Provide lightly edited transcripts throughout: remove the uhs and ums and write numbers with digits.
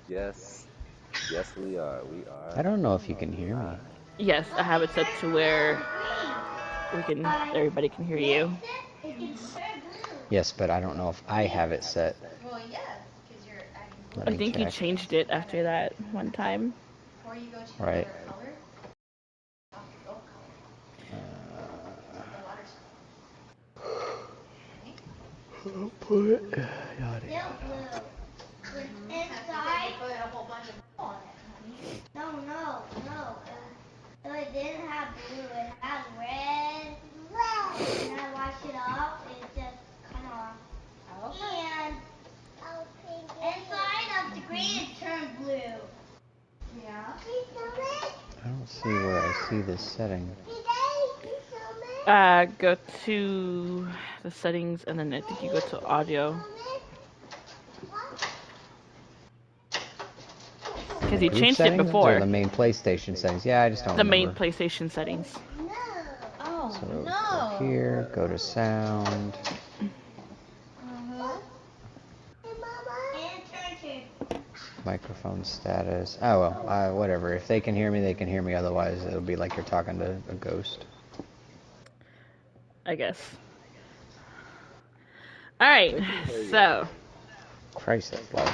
Yes, yes, we are. We I are don't know if you can hear me. live. Yes, I have it set to where everybody can hear you. Yes, but I don't know if I have it set. Let I me think you check. changed it after that one time. Right. Put it. Yada yada. No, no, no. It didn't have blue. It had red. And I washed it off. It just come off. And inside of the green it turned blue. Yeah. I don't see where I see this setting. Go to the settings and then I think you go to audio because you Group changed it settings or the before. main PlayStation settings? Yeah, I just don't The main remember. PlayStation settings. Oh, So go no. here, go to sound. Microphone status. Oh well, whatever. If they can hear me, they can hear me. Otherwise, it'll be like you're talking to a ghost. I guess. All right. They can hear you. So, Christ, that's loud.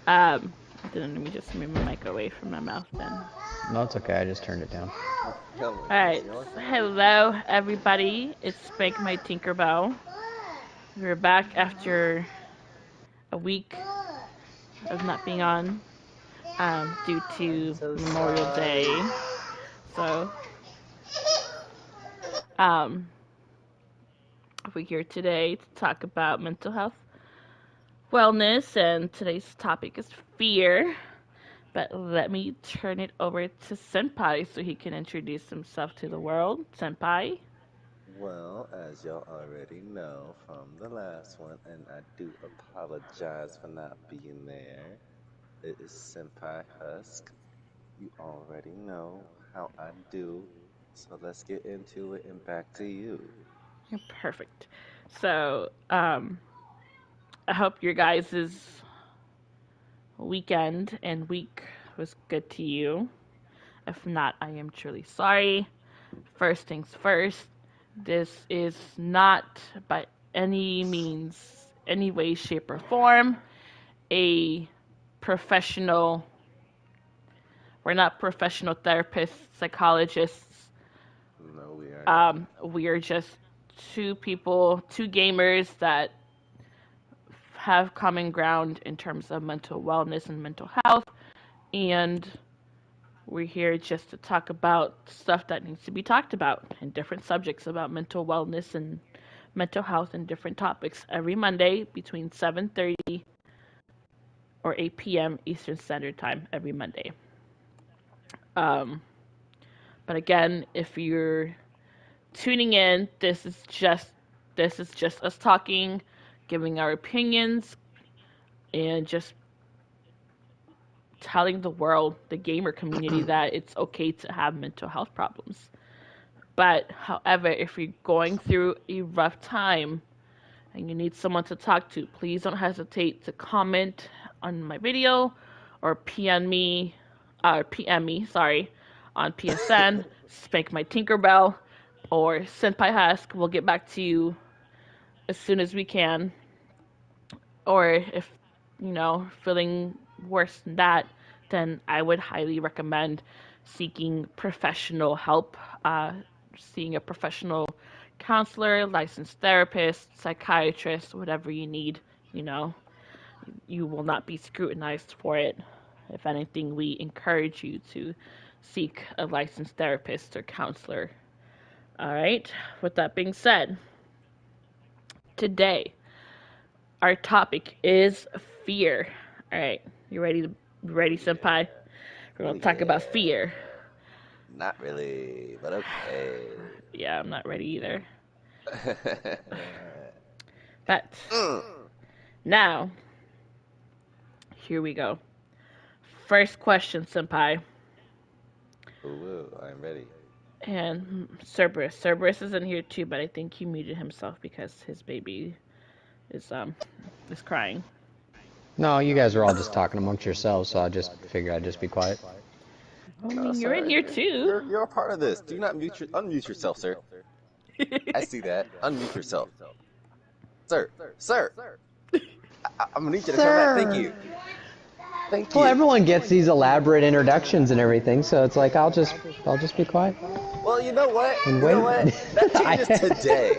um, then let me just move my mic away from my mouth then. No, it's okay. I just turned it down. Come on, All right. it's your turn. Hello, everybody. It's Spank My Tinkerbell. We're back after a week of not being on due I'm to so Memorial Day. sorry. So, um, we're here today to talk about mental health, wellness, and today's topic is fear. But let me turn it over to Senpai so he can introduce himself to the world. Senpai? Well, as y'all already know from the last one, and I do apologize for not being there, it is Senpai Husk. You already know how I do, so let's get into it and back to you. Perfect. So, I hope your guys' weekend and week was good to you. If not, I am truly sorry. First things first, this is not by any means, any way, shape, or form a professional. We're not professional therapists, psychologists. No, we are not. We are just two people, two gamers that have common ground in terms of mental wellness and mental health. And we're here just to talk about stuff that needs to be talked about and different subjects about mental wellness and mental health and different topics every Monday between 7:30 or 8 p.m. Eastern Standard Time every Monday. Um, but again, if you're tuning in, this is just us talking, giving our opinions, and just telling the world, the gamer community, that it's okay to have mental health problems. But however, if you're going through a rough time and you need someone to talk to, please don't hesitate to comment on my video or PM me, sorry, on PSN, Spank My Tinkerbell, or Senpai Husk. We'll get back to you as soon as we can. Or if, feeling worse than that, then I would highly recommend seeking professional help, seeing a professional counselor, licensed therapist, psychiatrist, whatever you need. You know, you will not be scrutinized for it. If anything, we encourage you to seek a licensed therapist or counselor. All right. With that being said, today our topic is fear. All right. You ready? Ready, senpai? We're Oh gonna talk about yeah. fear. Not really, but okay. Yeah, I'm not ready either. But Mm. now, here we go. First question, senpai. Ooh, I'm ready. And Cerberus. Cerberus is in here too, but I think he muted himself because his baby is crying. No, you guys are all just talking amongst yourselves, so I just figured I'd just be quiet. I No, mean, you're in sir. here too. You're a part of this. Do not unmute yourself, sir. I see that. Unmute yourself, sir. Sir, I'm gonna need you to come back. Thank you. Sir. Thank Well, you. everyone gets these elaborate introductions and everything, so it's like I'll just be quiet Well, you know what? and You know wait. what? That changes today.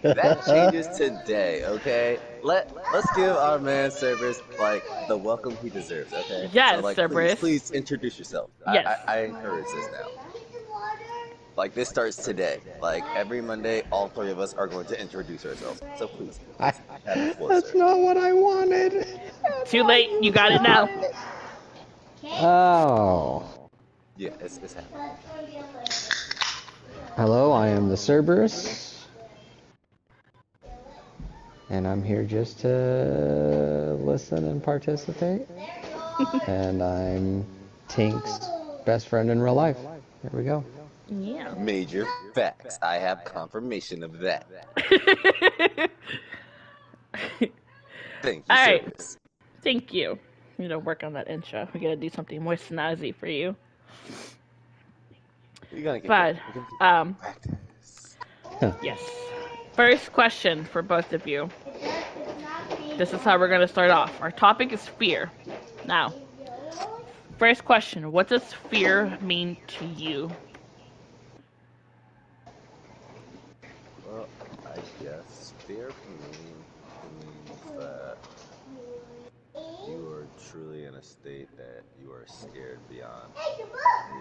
That changes today. Okay. Let's give our man Cerberus like the welcome he deserves. Okay. So Yes, like, Cerberus. please introduce yourself. Yes. I encourage this now. Like this starts today. Like every Monday, all three of us are going to introduce ourselves. So please I, have the floor, that's sir. not what I wanted. That's Too not late. what You I got it now. wanted. Oh. Yeah, it's happening. Hello, I am the Cerberus, and I'm here just to listen and participate. And I'm Tink's best friend in real life. There we go. Yeah. Major facts. I have confirmation of that. Thank you, All right. Cerberus. Thank you. You know, work on that intro. We gotta do something more snazzy for you. You're gonna get But, better. You're gonna get practice. yes. First question for both of you. This is how we're gonna start off. Our topic is fear. Now, first question: what does fear mean to you? Well, I guess fear for me means that you are truly in a state that you are scared beyond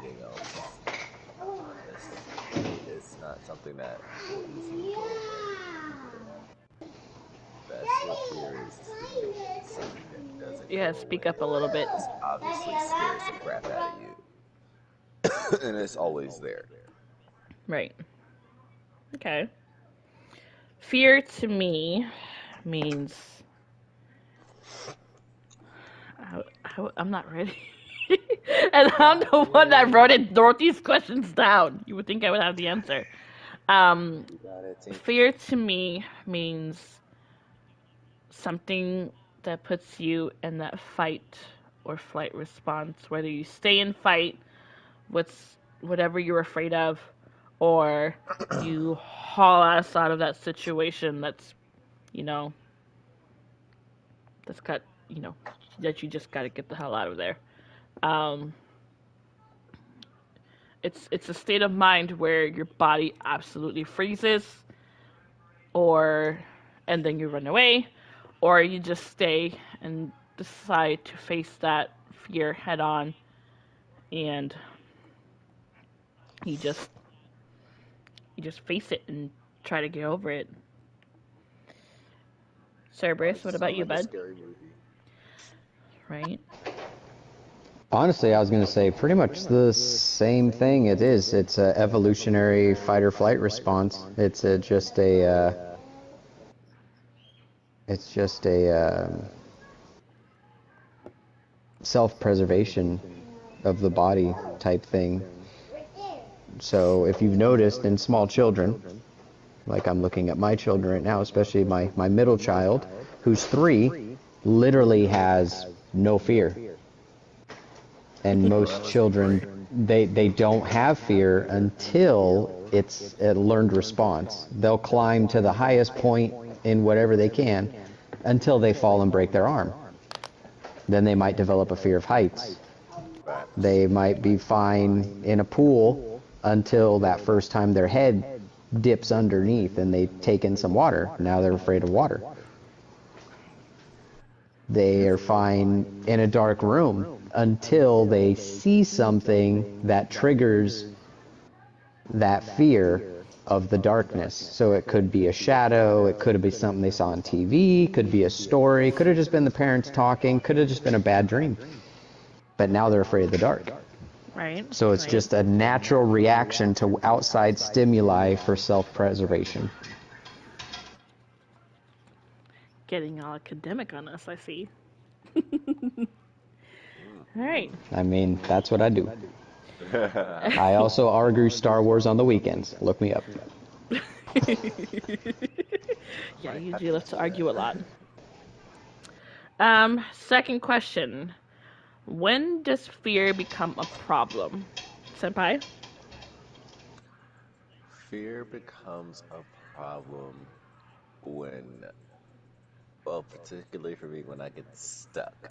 anything else. It's not something that will easily go away. That's what fear is to me. It's something that doesn't Yeah, go speak away. up a little bit. This obviously scares the crap out of you. And it's always there. Right. Okay. Fear to me means I'm not ready. And I'm the one that wrote these questions down. You would think I would have the answer. You got it, team. Fear to me means something that puts you in that fight or flight response, whether you stay in fight with whatever you're afraid of, or you haul ass out of that situation that's, you know, that's got, you know, that you just got to get the hell out of there. Um, it's a state of mind where your body absolutely freezes, or and then you run away, or you just stay and decide to face that fear head on, and you just face it and try to get over it. Cerberus, what about Sound you, like a bud? scary movie. Right? Honestly, I was going to say pretty much the same thing. It is. It's a evolutionary fight or flight response. It's just a self-preservation of the body type thing. So if you've noticed in small children, like I'm looking at my children right now, especially my middle child, who's 3, literally has no fear. And most children, they don't have fear until it's a learned response. They'll climb to the highest point in whatever they can until they fall and break their arm. Then they might develop a fear of heights. Right. They might be fine in a pool until that first time their head dips underneath and they take in some water. Now they're afraid of water. They are fine in a dark room until they see something that triggers that fear of the darkness. So it could be a shadow, it could be something they saw on TV, could be a story, could have just been the parents talking, could have just been a bad dream. But now they're afraid of the dark. Right? So it's just a natural reaction to outside stimuli for self-preservation. Getting all academic on us, I see. All right. I mean, that's what I do. I also argue Star Wars on the weekends. Look me up. Yeah, you do love to argue a lot. Second question. When does fear become a problem? Senpai? Fear becomes a problem when, well, particularly for me, when I get stuck.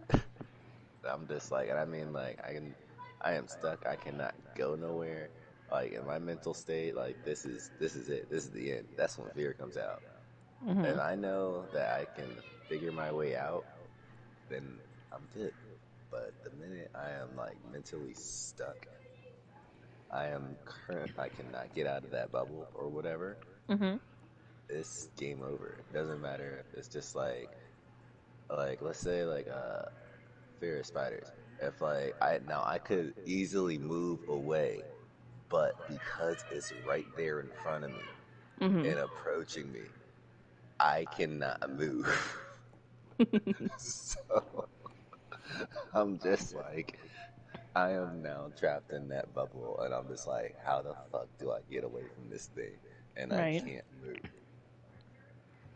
I'm just like, and I mean, like, I am stuck. I cannot go nowhere. Like in my mental state, like this is it. This is the end. That's when fear comes out. Mm-hmm. And I know that I can figure my way out, then I'm good. But the minute I am like mentally stuck, I cannot get out of that bubble or whatever. Mm-hmm. It's game over. It doesn't matter if it's just like let's say like fear of spiders. If like I could easily move away, but because it's right there in front of me Mm-hmm. and approaching me, I cannot move. So I'm just like I am now trapped in that bubble and I'm just like, how the fuck do I get away from this thing? And I Right. can't move.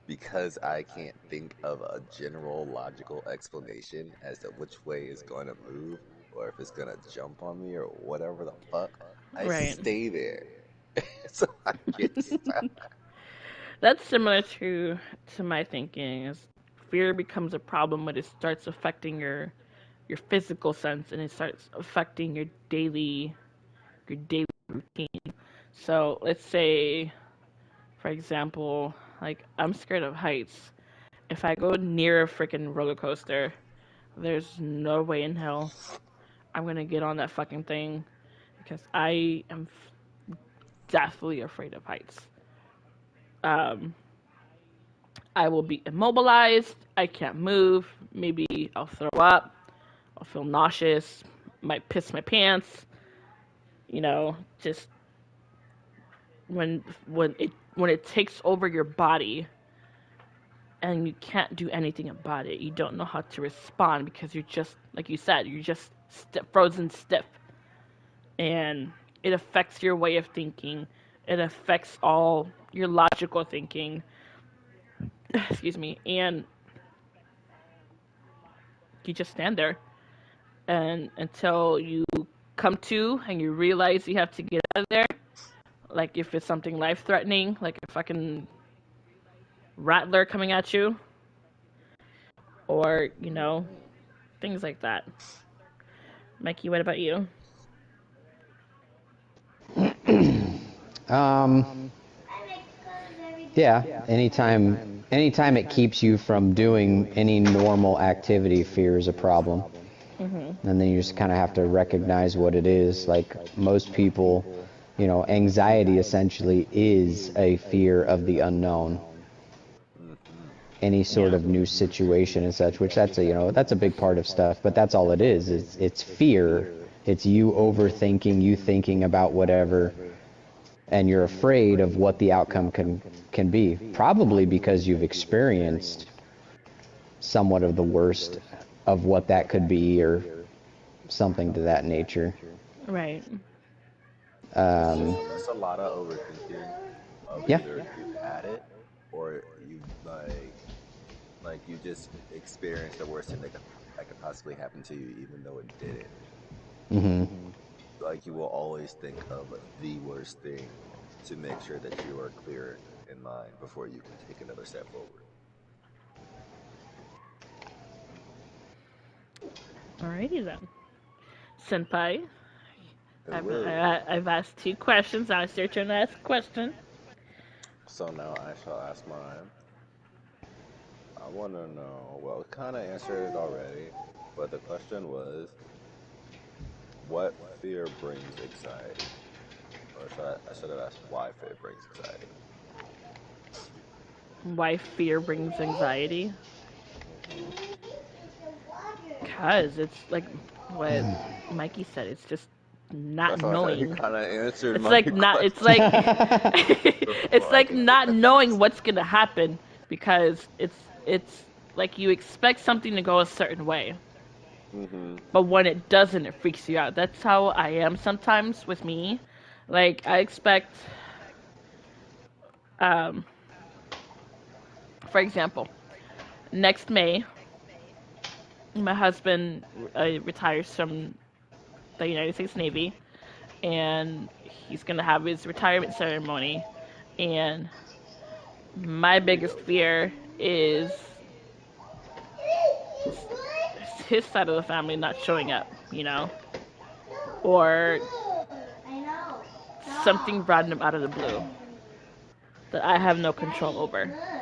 Because I can't think of a general logical explanation as to which way it's going to move or if it's going to jump on me or whatever the fuck, I Right. stay there. So I get stuck. That's similar to my thinking. Is fear becomes a problem when it starts affecting your physical sense and it starts affecting your daily routine. So let's say, for example, like I'm scared of heights. If I go near a freaking roller coaster, there's no way in hell I'm gonna get on that fucking thing because I am deathly afraid of heights. Um, I will be immobilized. I can't move. Maybe I'll throw up. I'll feel nauseous. Might piss my pants. Just when it takes over your body and you can't do anything about it. You don't know how to respond because you're just like you said. You're just frozen stiff, and it affects your way of thinking. It affects all your logical thinking. Excuse me, and you just stand there and until you come to and you realize you have to get out of there. Like if it's something life threatening, like a fucking rattler coming at you, or things like that. Mikey, what about you? Um, I make clothes every yeah, day. anytime it keeps you from doing any normal activity, fear is a problem. Mhm. And then you just kind of have to recognize what it is. Like most people, anxiety essentially is a fear of the unknown. Hmm. Any sort Yeah. of new situation and such, which that's a big part of stuff, but that's all it is. It's fear. It's you overthinking, you thinking about whatever, and you're afraid of what the outcome can be. Probably because you've experienced somewhat of the worst of what that could be or something to that nature. Right. That's a lot of overthinking of Yeah. either you've had it or you like you just experienced the worst thing that could possibly happen to you even though it didn't. Hmm. Like you will always think of the worst thing to make sure that you are clear in mind before you can take another step forward. Alrighty then. Senpai, Hello. I've asked two questions. Now it's your turn to ask a question. So now I shall ask mine. I want to know, well, we kind of answered it already, but the question was, what fear brings anxiety? Or I should have asked why fear brings anxiety. Why fear brings anxiety? Hmm. Cause it's like what Mikey said. It's just not That's why I said he knowing. kind of answered It's my like not. It's question like it's before I like could get not back. knowing what's gonna happen because it's like you expect something to go a certain way, Hmm. but when it doesn't, it freaks you out. That's how I am sometimes with me. Like I expect, um, for example, next May my husband retires from the United States Navy, and he's gonna have his retirement ceremony. And my biggest fear is his side of the family not showing up, or I know. something Stop. random out of the blue that I have no control Daddy, over. look.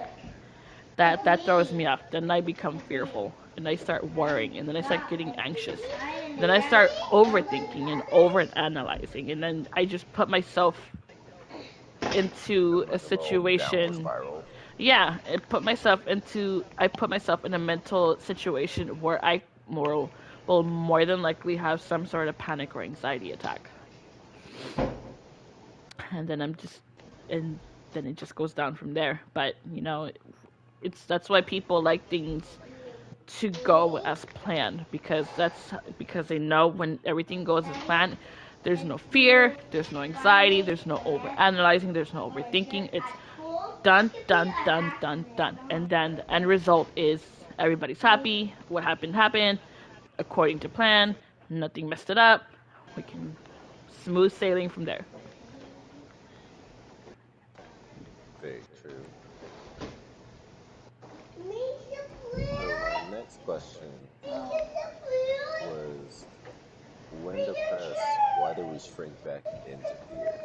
That throws me Me. off. Then I become fearful, and I start worrying, and then I start getting anxious. Then I start Daddy. overthinking and overanalyzing, and then I just put myself into In a like a little downward situation. spiral. Yeah, I put myself in a mental situation where I will more than likely have some sort of panic or anxiety attack. And then and then it just goes down from there. But it's that's why people like things to go as planned, because they know when everything goes as planned, there's no fear, there's no anxiety, there's no over analyzing, there's no overthinking. It's done, done, done, done, done. And then the end result is everybody's happy. What happened happened according to plan. Nothing messed it up. We can smooth sailing from there. Very true. So my next question was, when depressed, why do we shrink back into fear?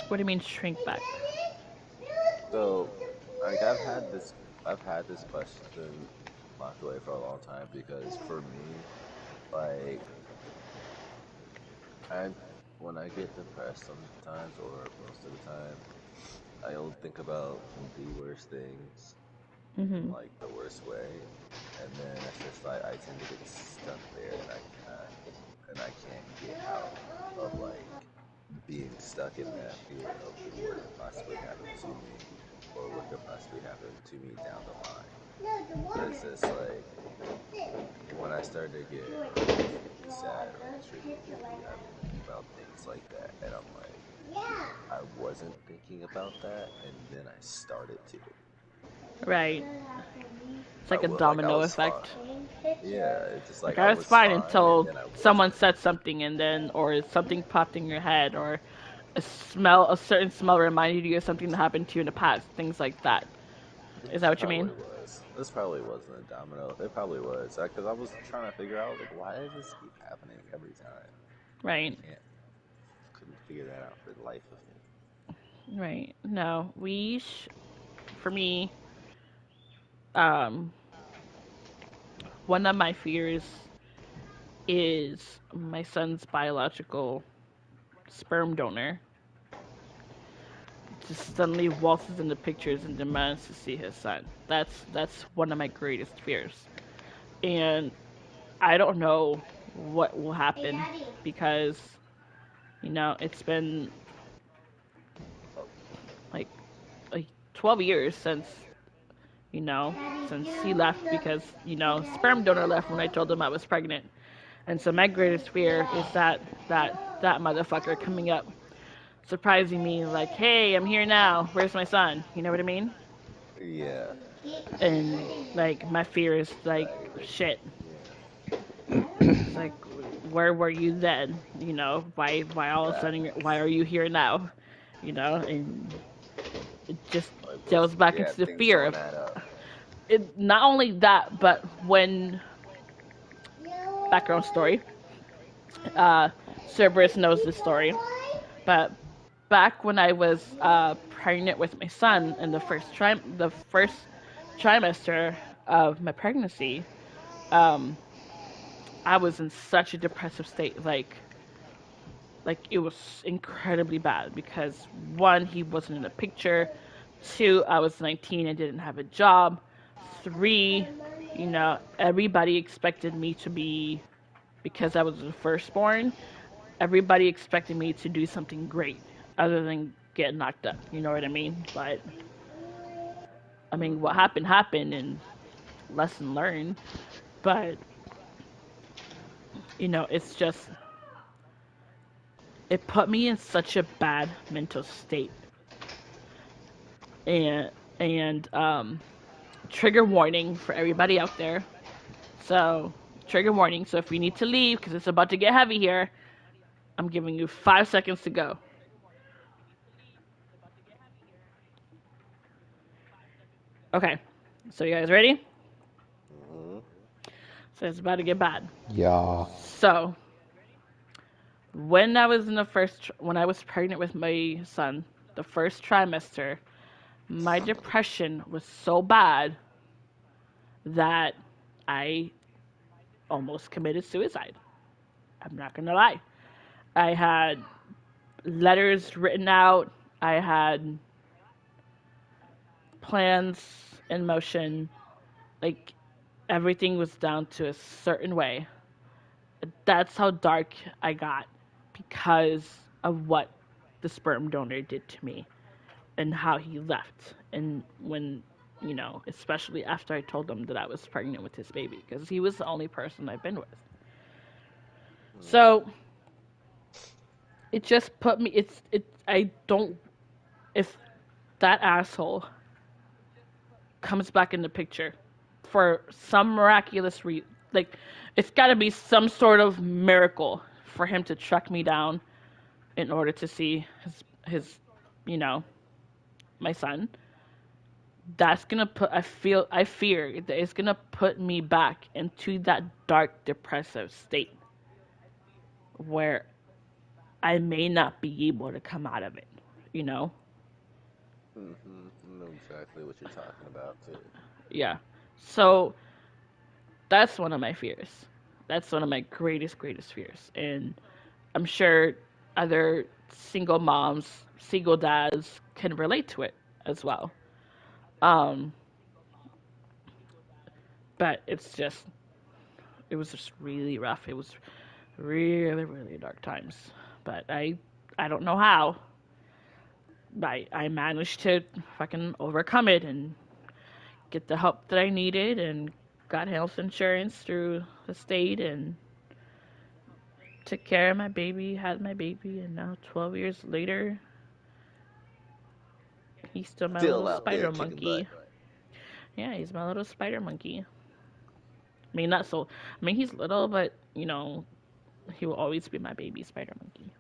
What do you mean shrink back? So, like I've had this question locked away for a long time because for me, like I, when I get depressed sometimes or most of the time, I'll think about the worst things in Mhm. like the worst way, and then it's just like I tend to get stuck there, and I can't get out of like being stuck in that fear of what could possibly happen to me or what could possibly happen to me down the line. But it's just like when I started to get extremely sad or extremely moody, I would think about things like that, and I'm like, I wasn't thinking about that, and then I started to. Right. It's like a I domino was fine. effect. Yeah, it's just like Like I I was was fine fine, and until then I someone wasn't. said something, and then or something popped in your head, or a certain smell reminded you of something that happened to you in the past. Things like that. Is that This what you mean? probably was. This probably wasn't a domino. It probably was because I was trying to figure out like why does this keep happening every time? I Right. can't couldn't figure that out for the life of me. Right. No, for me, um, one of my fears is my son's biological sperm donor just suddenly waltzes into pictures and demands to see his son. That's one of my greatest fears. And I don't know what will Hey, happen Daddy. because it's been like 12 years you know Daddy, since you he left, look. because Hey, sperm Daddy. donor left when I told him I was pregnant. And so my greatest fear is that motherfucker coming up surprising me like, hey, I'm here now, where's my son? You know what I mean? Yeah, And like my fear is like, shit, yeah. it's like, where were you then? Why all of a sudden, why Facts. are you here now? And it just Like delves was back yeah, into the things fear don't of add up. it. Not only that, but when background story, uh, Cerberus knows this story, but back when I was pregnant with my son in the first trimester of my pregnancy, um, I was in such a depressive state, like it was incredibly bad because one, he wasn't in the picture, two, I was 19 and didn't have a job, three, everybody expected me to be, because I was the firstborn, everybody expected me to do something great other than get knocked up. You know what I mean? But I mean, what Hmm. happened happened, and lesson learned. But it's just, it put me in such a bad mental state. And trigger warning for everybody out there. So, trigger warning. So if we need to leave because it's about to get heavy here, I'm giving you 5 seconds to go. Okay. So you guys ready? Mm-hmm. So it's about to get bad. Yeah. So when I was in the when I was pregnant with my son, the first trimester, my depression was so bad that I almost committed suicide. I'm not gonna lie. I had letters written out. I had plans in motion. Like everything was down to a certain way. That's how dark I got because of what the sperm donor did to me and how he left. And when, especially after I told him that I was pregnant with his baby, because he was the only person I've been with. So it just put me, I don't, if that asshole comes back in the picture for some miraculous like, it's got to be some sort of miracle for him to track me down in order to see his my son. That's gonna put I fear that it's gonna put me back into that dark depressive state where I may not be able to come out of it, you know? Mm-hmm. I know exactly what you're talking about too. Yeah. So that's one of my fears. That's one of my greatest fears. And I'm sure other single moms, single dads can relate to it as well. Um, but it was just really rough. It was really dark times. But I don't know how. I managed to fucking overcome it and get the help that I needed and got health insurance through the state and took care of my baby, had my baby, and now 12 years later, he's still my little Still out there spider kicking butt. monkey. Yeah, he's my little spider monkey. I mean, not so. I mean, he's little, but he will always be my baby spider monkey.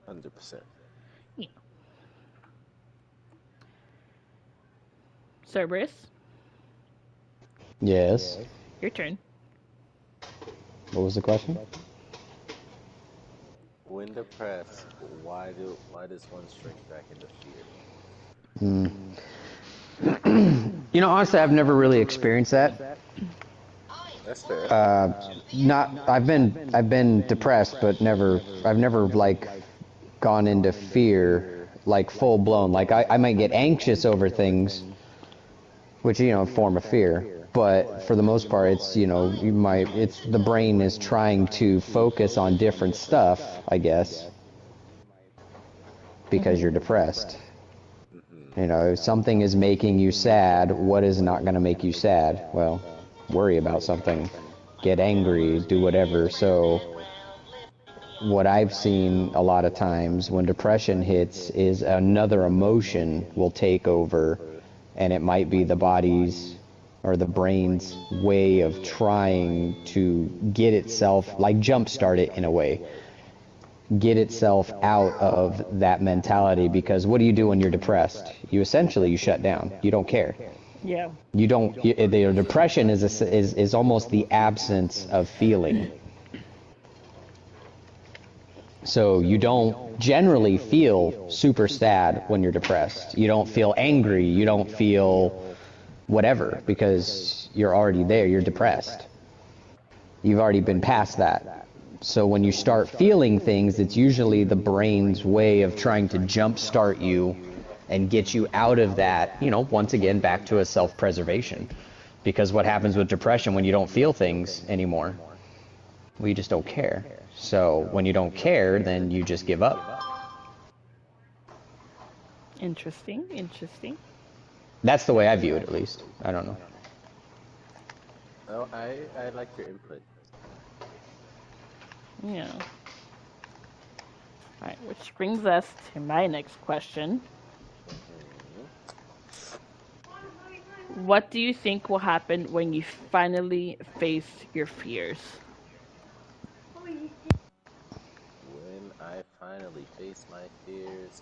100%. Yeah. Cerberus, Yes. your turn. What was the question? When depressed, why does one shrink back into fear? Mm. Honestly, I've never really experienced that. That's fair. Uh, not I've been depressed, but I've never like gone into fear like full blown. Like I might get anxious over things, which form of fear. But for the most part, it's it's the brain is trying to focus on different stuff, I guess, because you're depressed. Mm-hmm. If something is making you sad, what is not going to make you sad? Well, worry about something, get angry, do whatever. So what I've seen a lot of times when depression hits is another emotion will take over, and it might be the body's or the brain's way of trying to get itself, like jumpstart it in a way, get itself out of that mentality. Because what do you do when you're depressed? You shut down. You don't care. Yeah. You don't. The depression is almost the absence of feeling. So you don't generally feel super sad when you're depressed. You don't feel angry. You don't feel whatever because you're already there. You're depressed. You've already been past that. So when you start feeling things, it's usually the brain's way of trying to jumpstart you and get you out of that, once again, back to a self-preservation. Because what happens with depression when you don't feel things anymore? Well, you just don't care. So when you don't care, then you just give up. Interesting. That's the way I view it, at least. I don't know. Oh, I like your input. Yeah. All right, which brings us to my next question. Mm-hmm. What do you think will happen when you finally face your fears? When I finally face my fears,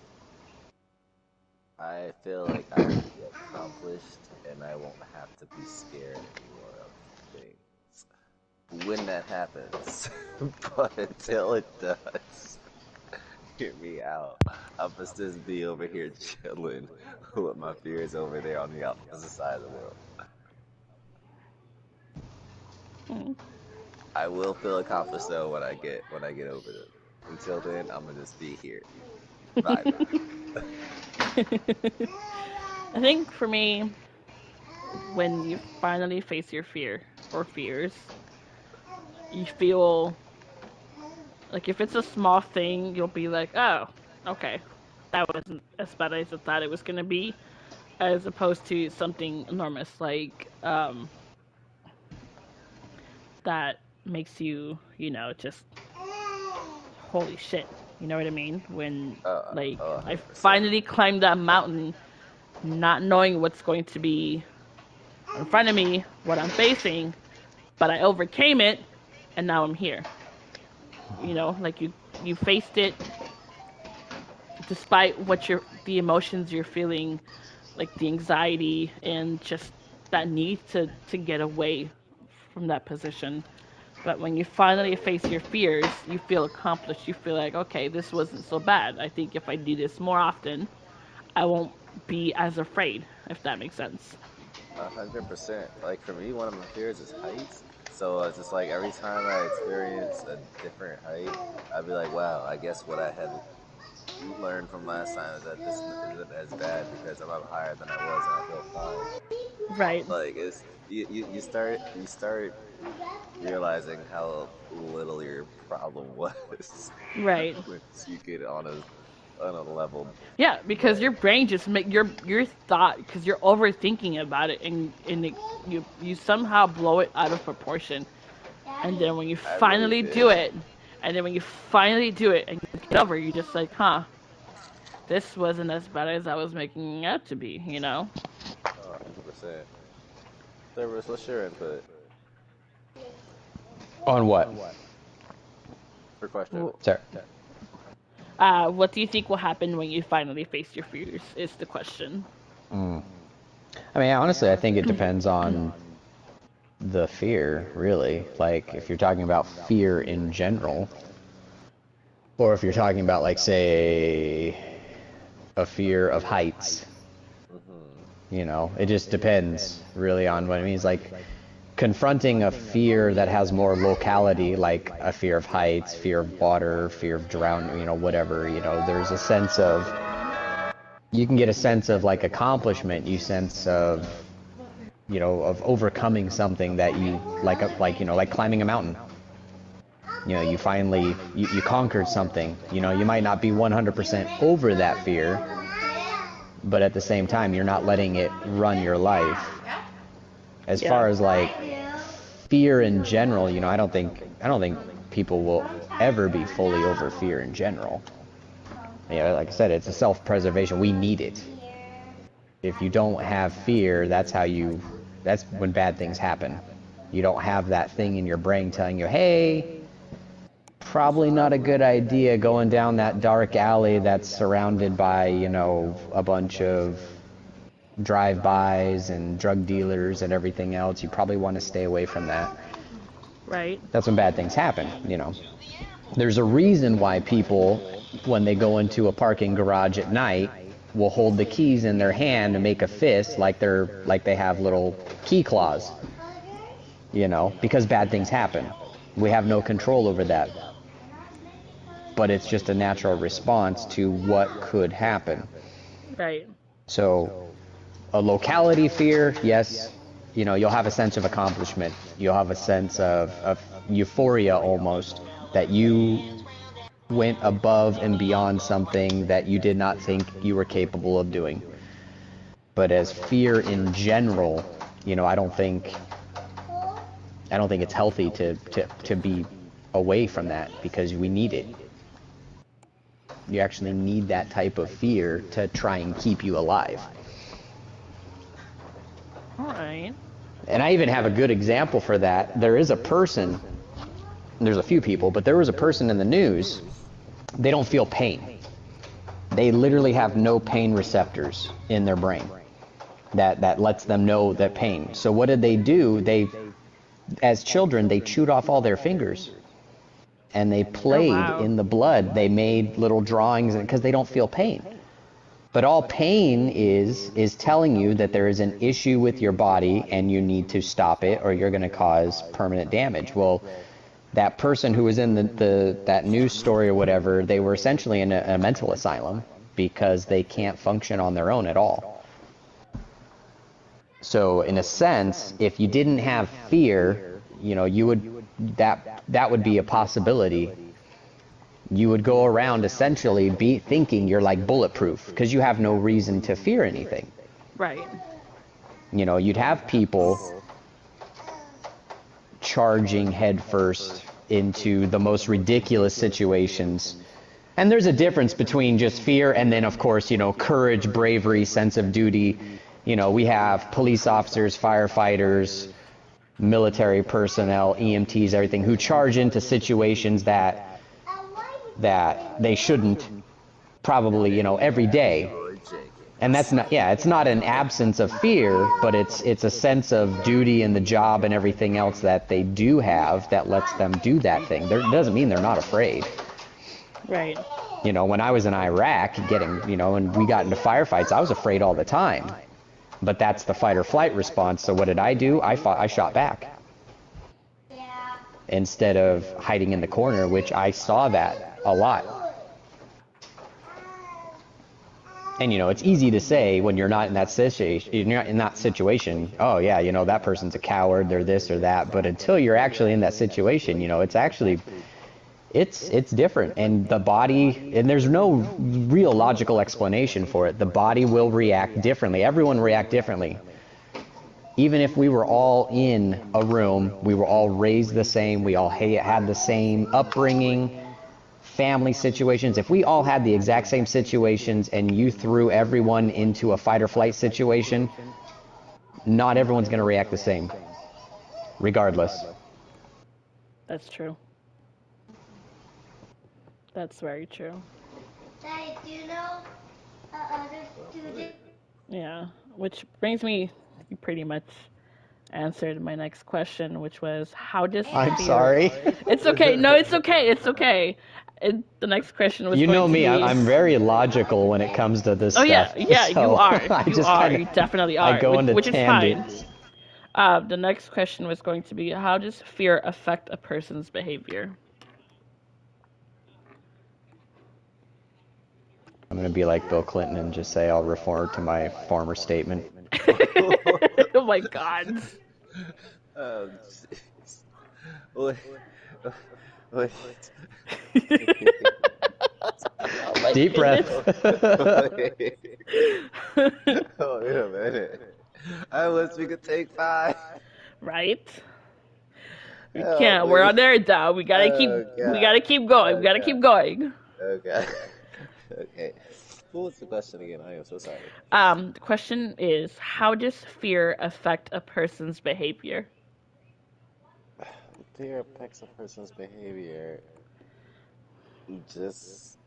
I feel like I will be accomplished and I won't have to be scared anymore of things. When that happens, but until it does, hear me out. I'm supposed to just be over here chilling with my fears over there on the opposite side of the world. Mm. I will feel accomplished though when I get over them. Until then, I'm gonna just be here vibing. I think for me, when you finally face your fear or fears, you feel like if it's a small thing, you'll be like, oh, okay, that wasn't as bad as I thought it was gonna be, as opposed to something enormous like that makes you, just holy shit. You know what I mean? When like I 100%. finally climbed that mountain, not knowing what's going to be in front of me, what I'm facing, but I overcame it, and now I'm here. Like you faced it despite the emotions you're feeling, like the anxiety and just that need to get away from that position. But when you finally face your fears, you feel accomplished. You feel like, okay, this wasn't so bad. I think if I do this more often, I won't be as afraid, if that makes sense. 100%. Like for me, one of my fears is heights. So it's just like every time I experience a different height, I'd be like, wow, I guess what I had learned from last time is that this isn't as bad because I'm up higher than I was and I feel fine. Right, Like it's you start realizing how little your problem was right. once you get on a level. Yeah, because But your brain just make your thought because you're overthinking about it and you somehow blow it out of proportion. And then when you I really finally do did. it, and then when you finally do it and you get over, you're just like, huh, this wasn't as bad as I was making it out to be. 100%. Service, what's your input? On what? For question. Sorry. What do you think will happen when you finally face your fears? Is the question. Mm. I mean, honestly, I think it depends on the fear, really. Like, if you're talking about fear in general, or if you're talking about, like, say, a fear of heights, Hmm. it just depends really on what it means. Like, confronting a fear that has more locality, like a fear of heights, fear of water, fear of drowning, whatever, there's a sense of, you can get a sense of, like, accomplishment, you sense of, of overcoming something that you, like climbing a mountain. You finally, you conquered something. You might not be 100% over that fear, but at the same time, you're not letting it run your life. As Yeah. far as like fear in general, I don't think people will ever be fully over fear in general. Like I said, it's a self-preservation. We need it. If you don't have fear, that's when bad things happen. You don't have that thing in your brain telling you, hey, probably not a good idea going down that dark alley that's surrounded by, a bunch of drive-bys and drug dealers and everything else. You probably want to stay away from that. Right. That's when bad things happen. There's a reason why people, when they go into a parking garage at night, will hold the keys in their hand and make a fist like they have little key claws. Because bad things happen. We have no control over that. But it's just a natural response to what could happen. Right. So, a locality fear, yes, you'll have a sense of accomplishment. You'll have a sense of euphoria almost, that you went above and beyond something that you did not think you were capable of doing. But as fear in general, I don't think it's healthy to be away from that, because we need it. You actually need that type of fear to try and keep you alive. Right. And I even have a good example for that. There is a person, there's a few people, but there was a person in the news, they don't feel pain. They literally have no pain receptors in their brain that lets them know that pain. So what did they do? As children, they chewed off all their fingers and they Oh played wow. in the blood. They made little drawings because they don't feel pain. But all pain is telling you that there is an issue with your body and you need to stop it or you're going to cause permanent damage. Well, that person who was in that news story or whatever, they were essentially in a mental asylum because they can't function on their own at all. So in a sense, if you didn't have fear, you would that would be a possibility. You would go around essentially be thinking you're like bulletproof because you have no reason to fear anything. Right. You'd have people charging headfirst into the most ridiculous situations. And there's a difference between just fear and then, of course, courage, bravery, sense of duty. We have police officers, firefighters, military personnel, EMTs, everything, who charge into situations that they shouldn't probably, every day. And that's not, it's not an absence of fear, but it's a sense of duty and the job and everything else that they do have that lets them do that thing. It doesn't mean they're not afraid. Right. When I was in Iraq and we got into firefights, I was afraid all the time. But that's the fight or flight response. So what did I do? I shot back. Yeah. Instead of hiding in the corner, which I saw that a lot. And it's easy to say when you're not in that situation, oh yeah, that person's a coward, they're this or that. But until you're actually in that situation, it's actually it's different. And the body, and there's no real logical explanation for it. The body will react differently. Everyone react differently. Even if we were all in a room, we were all raised the same, we all had the same upbringing, family situations. If we all had the exact same situations and you threw everyone into a fight or flight situation, not everyone's going to react the same, regardless. That's true. That's very true. Daddy, do you know other students? Yeah. Which brings me, you pretty much answered my next question, which was how does I'm fear... sorry. It's okay. No, it's okay. It's okay. The next question was You going know to me, be... I'm very logical when it comes to this Oh stuff. yeah, So you are. I You are. kinda, You definitely are. I go into which is fine. tangents. The next question was going to be how does fear affect a person's behavior? I'm going to be like Bill Clinton and just say I'll refer to my former statement. Oh my God. Oh, jeez. Wait, wait. Oh my Deep breath. Wait. Oh, wait a minute. I wish we could take 5. Right? We Help can't. We're me. on there now. We gotta keep. Oh, We God. gotta keep going. Oh, We gotta God. keep going. Okay. Okay. What was the question again? I am so sorry. The question is, how does fear affect a person's behavior? Fear affects a person's behavior. Just,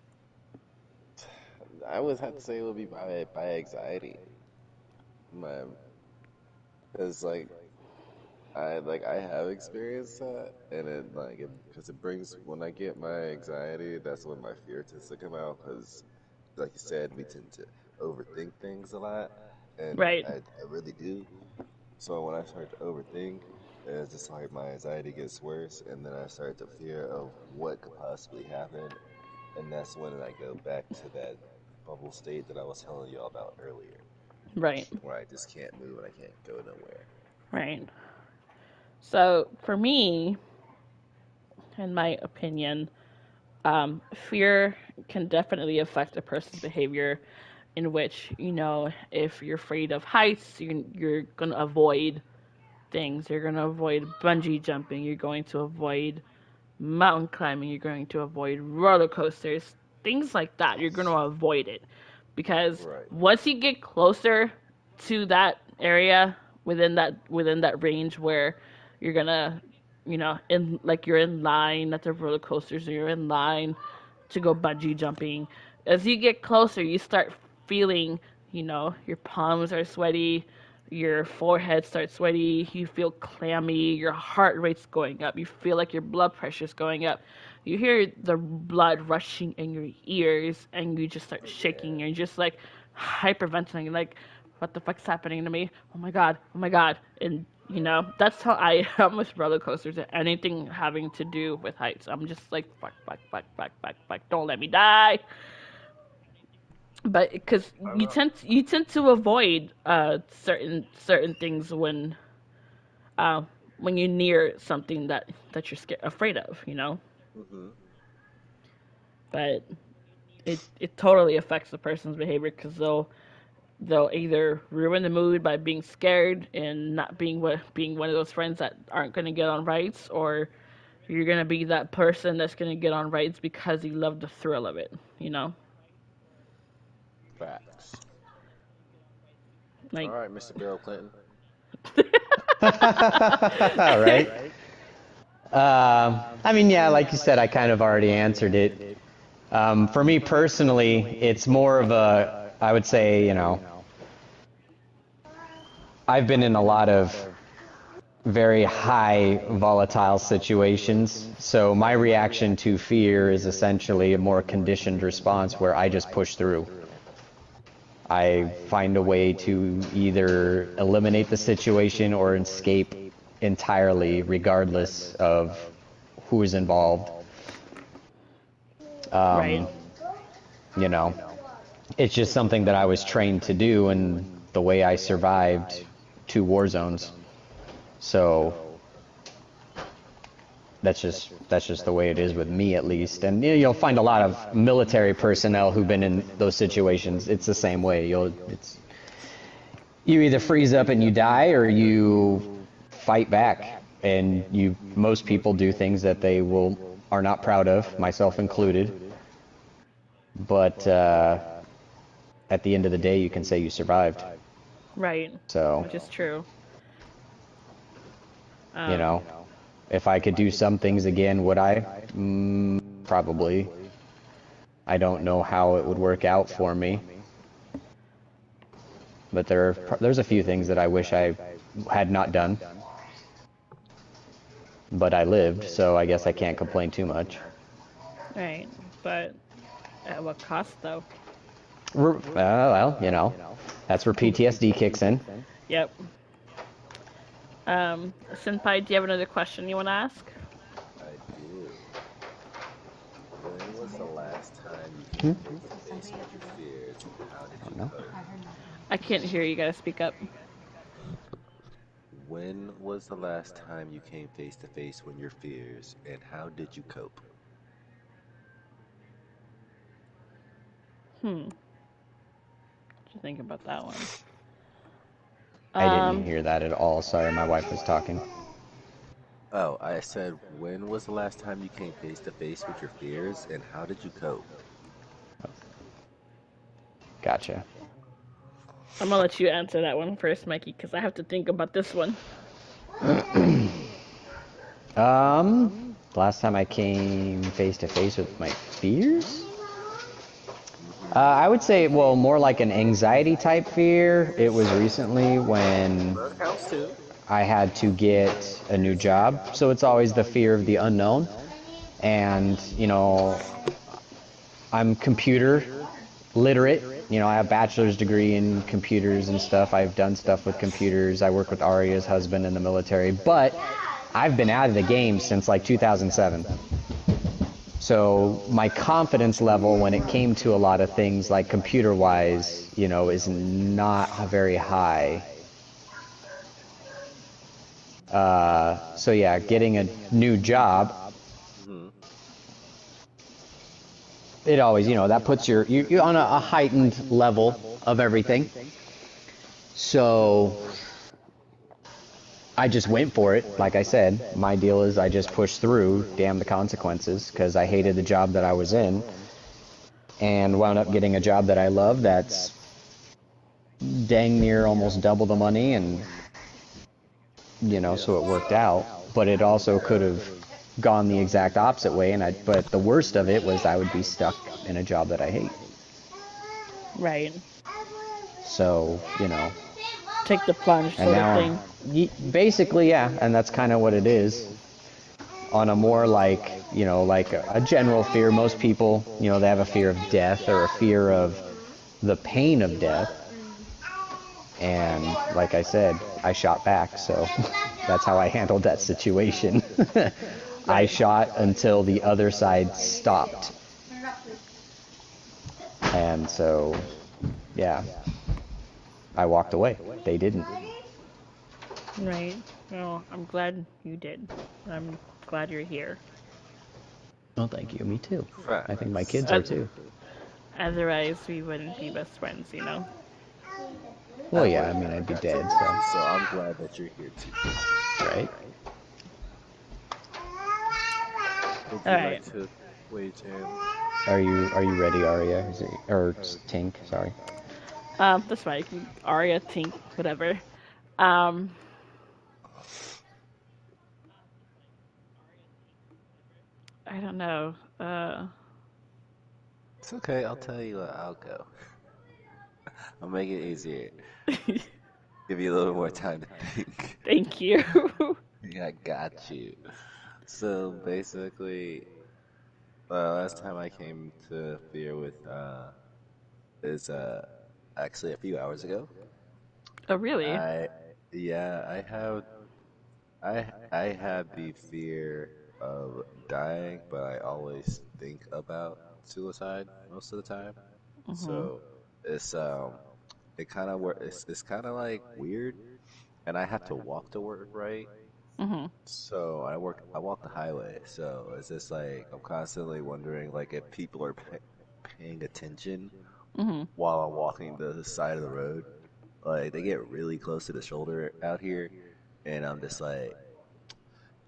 I would have to say it would be by anxiety. My, because I have experienced that, and because it brings when I get my anxiety, that's when my fear tends to come out. Because, like you said, we tend to overthink things a lot, and Right. I really do. So when I start to overthink, it's just like my anxiety gets worse, and then I start to fear of what could possibly happen, and that's when I go back to that bubble state that I was telling you all about earlier, Right. where I just can't move and I can't go nowhere. Right. So for me, in my opinion, fear can definitely affect a person's behavior. In which, if you're afraid of heights, you're gonna avoid things. You're gonna avoid bungee jumping. You're going to avoid mountain climbing. You're going to avoid roller coasters. Things like that. You're gonna avoid it because Right. once you get closer to that area within that range where you're gonna, in like you're in line at the roller coasters, or you're in line to go bungee jumping. As you get closer, you start feeling, your palms are sweaty, your forehead starts sweaty, you feel clammy, your heart rate's going up, you feel like your blood pressure's going up. You hear the blood rushing in your ears, and you just start Oh shaking. yeah. You're just like hyperventilating, like, what the fuck's happening to me? Oh my god, oh my god. And that's how I am with roller coasters and anything having to do with heights. I'm just like, fuck, fuck, fuck, fuck, fuck, fuck, don't let me die. But because I you know. tend to avoid certain things uh, when you're near something that you're afraid of. Mhm. But it totally affects the person's behavior, because they'll either ruin the mood by being scared and not being one of those friends that aren't going to get on rides, or you're going to be that person that's going to get on rides because you love the thrill of it. Facts. All Like, right, Mr. Bill Clinton. Right? I mean, yeah, like you said, I kind of already answered it. For me personally, it's more of a, I would say, I've been in a lot of very high volatile situations. So my reaction to fear is essentially a more conditioned response where I just push through. I find a way to either eliminate the situation or escape entirely, regardless of who is involved. right, You know, it's just something that I was trained to do, and the way I survived 2 war zones. So that's just the way it is with me, at least. And you'll find a lot of military personnel who've been in those situations. It's the same way. You either freeze up and you die, or you fight back. And most people do things that they are not proud of, myself included. But at the end of the day, you can say you survived. right, So, which is true. you Um, know, if I could do some things again, would I? Probably. I don't know how it would work out for me, but there's a few things that I wish I had not done, but I lived, so I guess I can't complain too much. right, but at what cost, though? Well, that's where PTSD kicks in. Yep. Senpai, do you have another question you want to ask? I do. When was the last time you came face to face with your fears, and how did you cope? I can't hear you. Gotta speak up. When was the last time you came face to face with your fears, and how did you cope? Hmm. What you think about that one? I didn't Um. hear that at all. Sorry, my wife was talking. Oh, I said, when was the last time you came face to face with your fears, and how did you cope? Gotcha. I'm gonna let you answer that one first, Mikey, because I have to think about this one. Last time I came face to face with my fears? Mm-hmm. I would say, well, more like an anxiety type fear. It was recently when That counts too. I had to get a new job. So it's always the fear of the unknown. And, I'm computer literate. I have a bachelor's degree in computers and stuff. I've done stuff with computers. I work with Aria's husband in the military. But I've been out of the game since like 2007. So my confidence level when it came to a lot of things like computer-wise, is not very high. So yeah, getting a new job, Mm-hmm. it always, that puts you on a heightened level of everything. So I just went for it. Like I said, my deal is I just pushed through, damn the consequences, because I hated the job that I was in, and wound up getting a job that I love that's dang near almost double the money, and you know, Yeah. so it worked out. But it also could have gone the exact opposite way, but the worst of it was I would be stuck in a job that I hate. Right. So, you know, Take the plunge, and sort of now thing. basically, yeah, and that's kind of what it is. On a more like, you know, like a general fear, most people, you know, they have a fear of death or a fear of the pain of death. And like I said, I shot back, so that's how I handled that situation. I Right. shot until the other side stopped. And so, yeah, I walked away. They didn't. Right. Well, I'm glad you did. I'm glad you're here. Oh, thank you. Me too. I think my Facts. kids are too. Otherwise, we wouldn't be best friends, you know? Well, I yeah, I wouldn't mean, have I'd be got to dead, know you, so I'm glad that you're here too. so, right? Would All you right. like to wage in? Are you ready, Arya? Or Tink, sorry. That's right. Arya, Tink, whatever. Um, I don't know. It's okay. I'll tell you what. I'll go. I'll make it easier. Give you a little more time to think. Thank you. Yeah, I got you. So basically, last time I came to fear with is actually a few hours ago. Oh, really? I yeah, I have the fear of dying, but I always think about suicide most of the time. Mhm. So it's it kind of it's kind of like weird, and I have to walk to work, right? Mhm. So I walk the highway. So it's just like I'm constantly wondering like if people are paying attention Mhm. while I'm walking the side of the road. Like they get really close to the shoulder out here, and I'm just like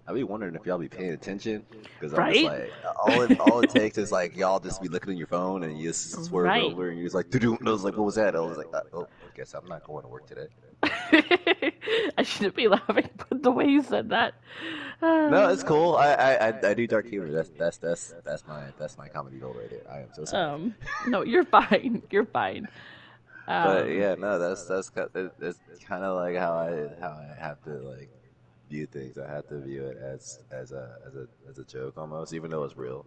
I be wondering if y'all be paying attention because I'm just Right? like all it takes is like y'all just be looking at your phone and you just swerve Right. over and you're just like doo I was like what was that? I was like oh I guess I'm not going to work today. I shouldn't be laughing, but the way you said that. No, it's cool. I do dark humor. That's my comedy gold right there. I am so sorry. No, you're fine. You're fine. But Um, yeah, no, it's kind of like how I have to like view things. I have to view it as a joke almost, even though it's real,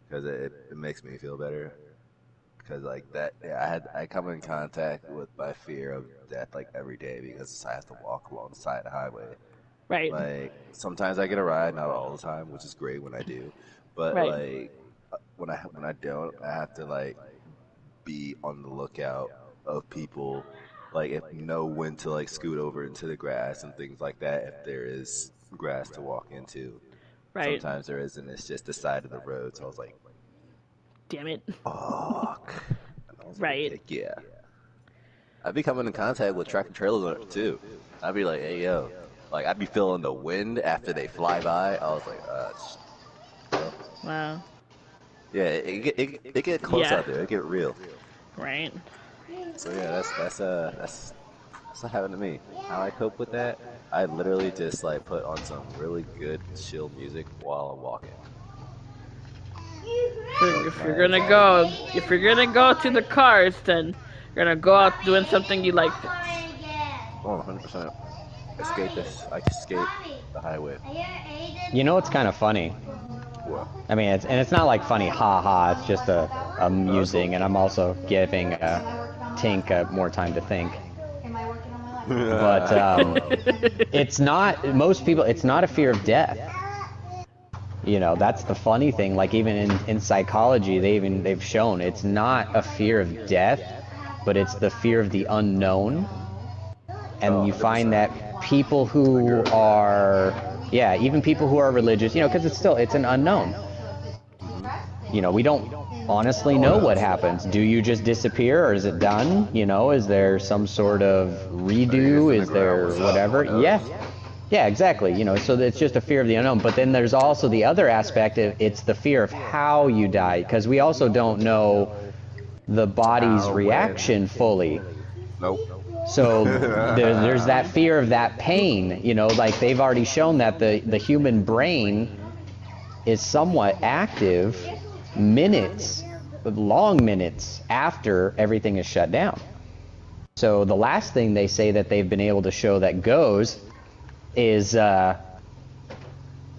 because it makes me feel better. Because like that, yeah, I come in contact with my fear of death like every day because I have to walk along the side of the highway. right. Like sometimes I get a ride, not all the time, which is great when I do. But Right. like when I don't, I have to like be on the lookout of people, like if know when to like scoot over into the grass and things like that. If there is grass to walk into, Right. sometimes there isn't. It's just the side of the road. So I was like, Damn it. fuck. And I was like, Right. heck yeah. I'd be coming in contact with tractor trailers too. I'd be like, hey yo, like I'd be feeling the wind after they fly by. I was like, well, Wow. yeah, it get close Yeah. out there. It get real. Right. So yeah, that's what happened to me. How I cope with that? I literally just like put on some really good chill music while I'm walking. Like If you're gonna go to the cars, then you're gonna go out doing something you like. oh, 100% escape this. I escape the highway. You know what's kind of funny? What? I mean, it's not like funny, ha ha. It's just No, that's cool. amusing, and I'm also giving Tink more time to think. But it's not most people. It's not a fear of death. You know, that's the funny thing. Like even in psychology, they've shown it's not a fear of death, but it's the fear of the unknown. Oh, And you find 100%. that people I agree who with that. are, yeah, even people who are religious, you know, because it's an unknown. Hmm. You know, we don't honestly Oh know no, what happens. Do you just disappear or is it done? You know, is there some sort of are you just redo? in the Is ground? there What's up? No whatever? one Yeah. knows. Yeah, exactly. You know, so it's just a fear of the unknown. But then there's also the other aspect of it's the fear of how you die, because we also don't know the body's How? When? reaction fully. Nope. So there's that fear of that pain, you know, like they've already shown that the human brain is somewhat active minutes, long minutes after everything is shut down. So the last thing they say that they've been able to show that goes is the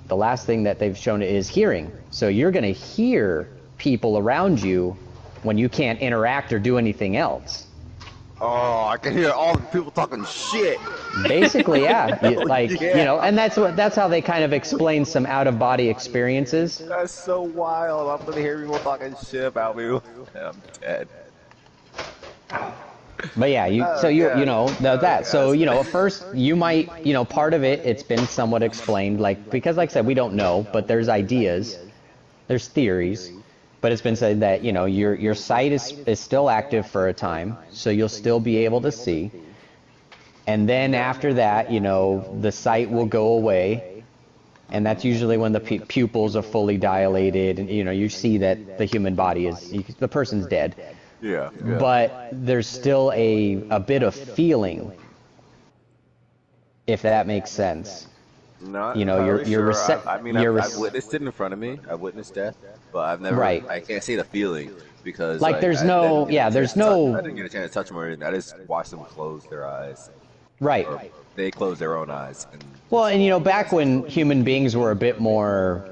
last thing that they've shown is hearing. So you're going to hear people around you when you can't interact or do anything else. Oh, I can hear all the people talking shit. Basically, yeah. Like, Yeah. you know, and that's how they kind of explain some out-of-body experiences. That's so wild. I'm gonna hear people talking shit about me. I'm dead. But yeah, you know that. So, you know, at first you might, you know, part of it's been somewhat explained, like, because like I said, we don't know, but there's ideas, there's theories, but it's been said that, you know, your sight is still active for a time, so you'll still be able to see. And then after that, you know, the sight will go away, and that's usually when the pupils are fully dilated, and, you know, you see that the human body the person's dead. Yeah. But there's still a bit of feeling, if that makes sense. Not You know, entirely you're sure. I mean, you're I've witnessed it in front of me. I've witnessed death, but I've never. Right. I can't say the feeling because like there's no, yeah, there's I no, didn't get a chance to touch them or anything. I just watched them close their eyes. right. Or they close their own eyes. And Well, and you know, back when human beings were a bit more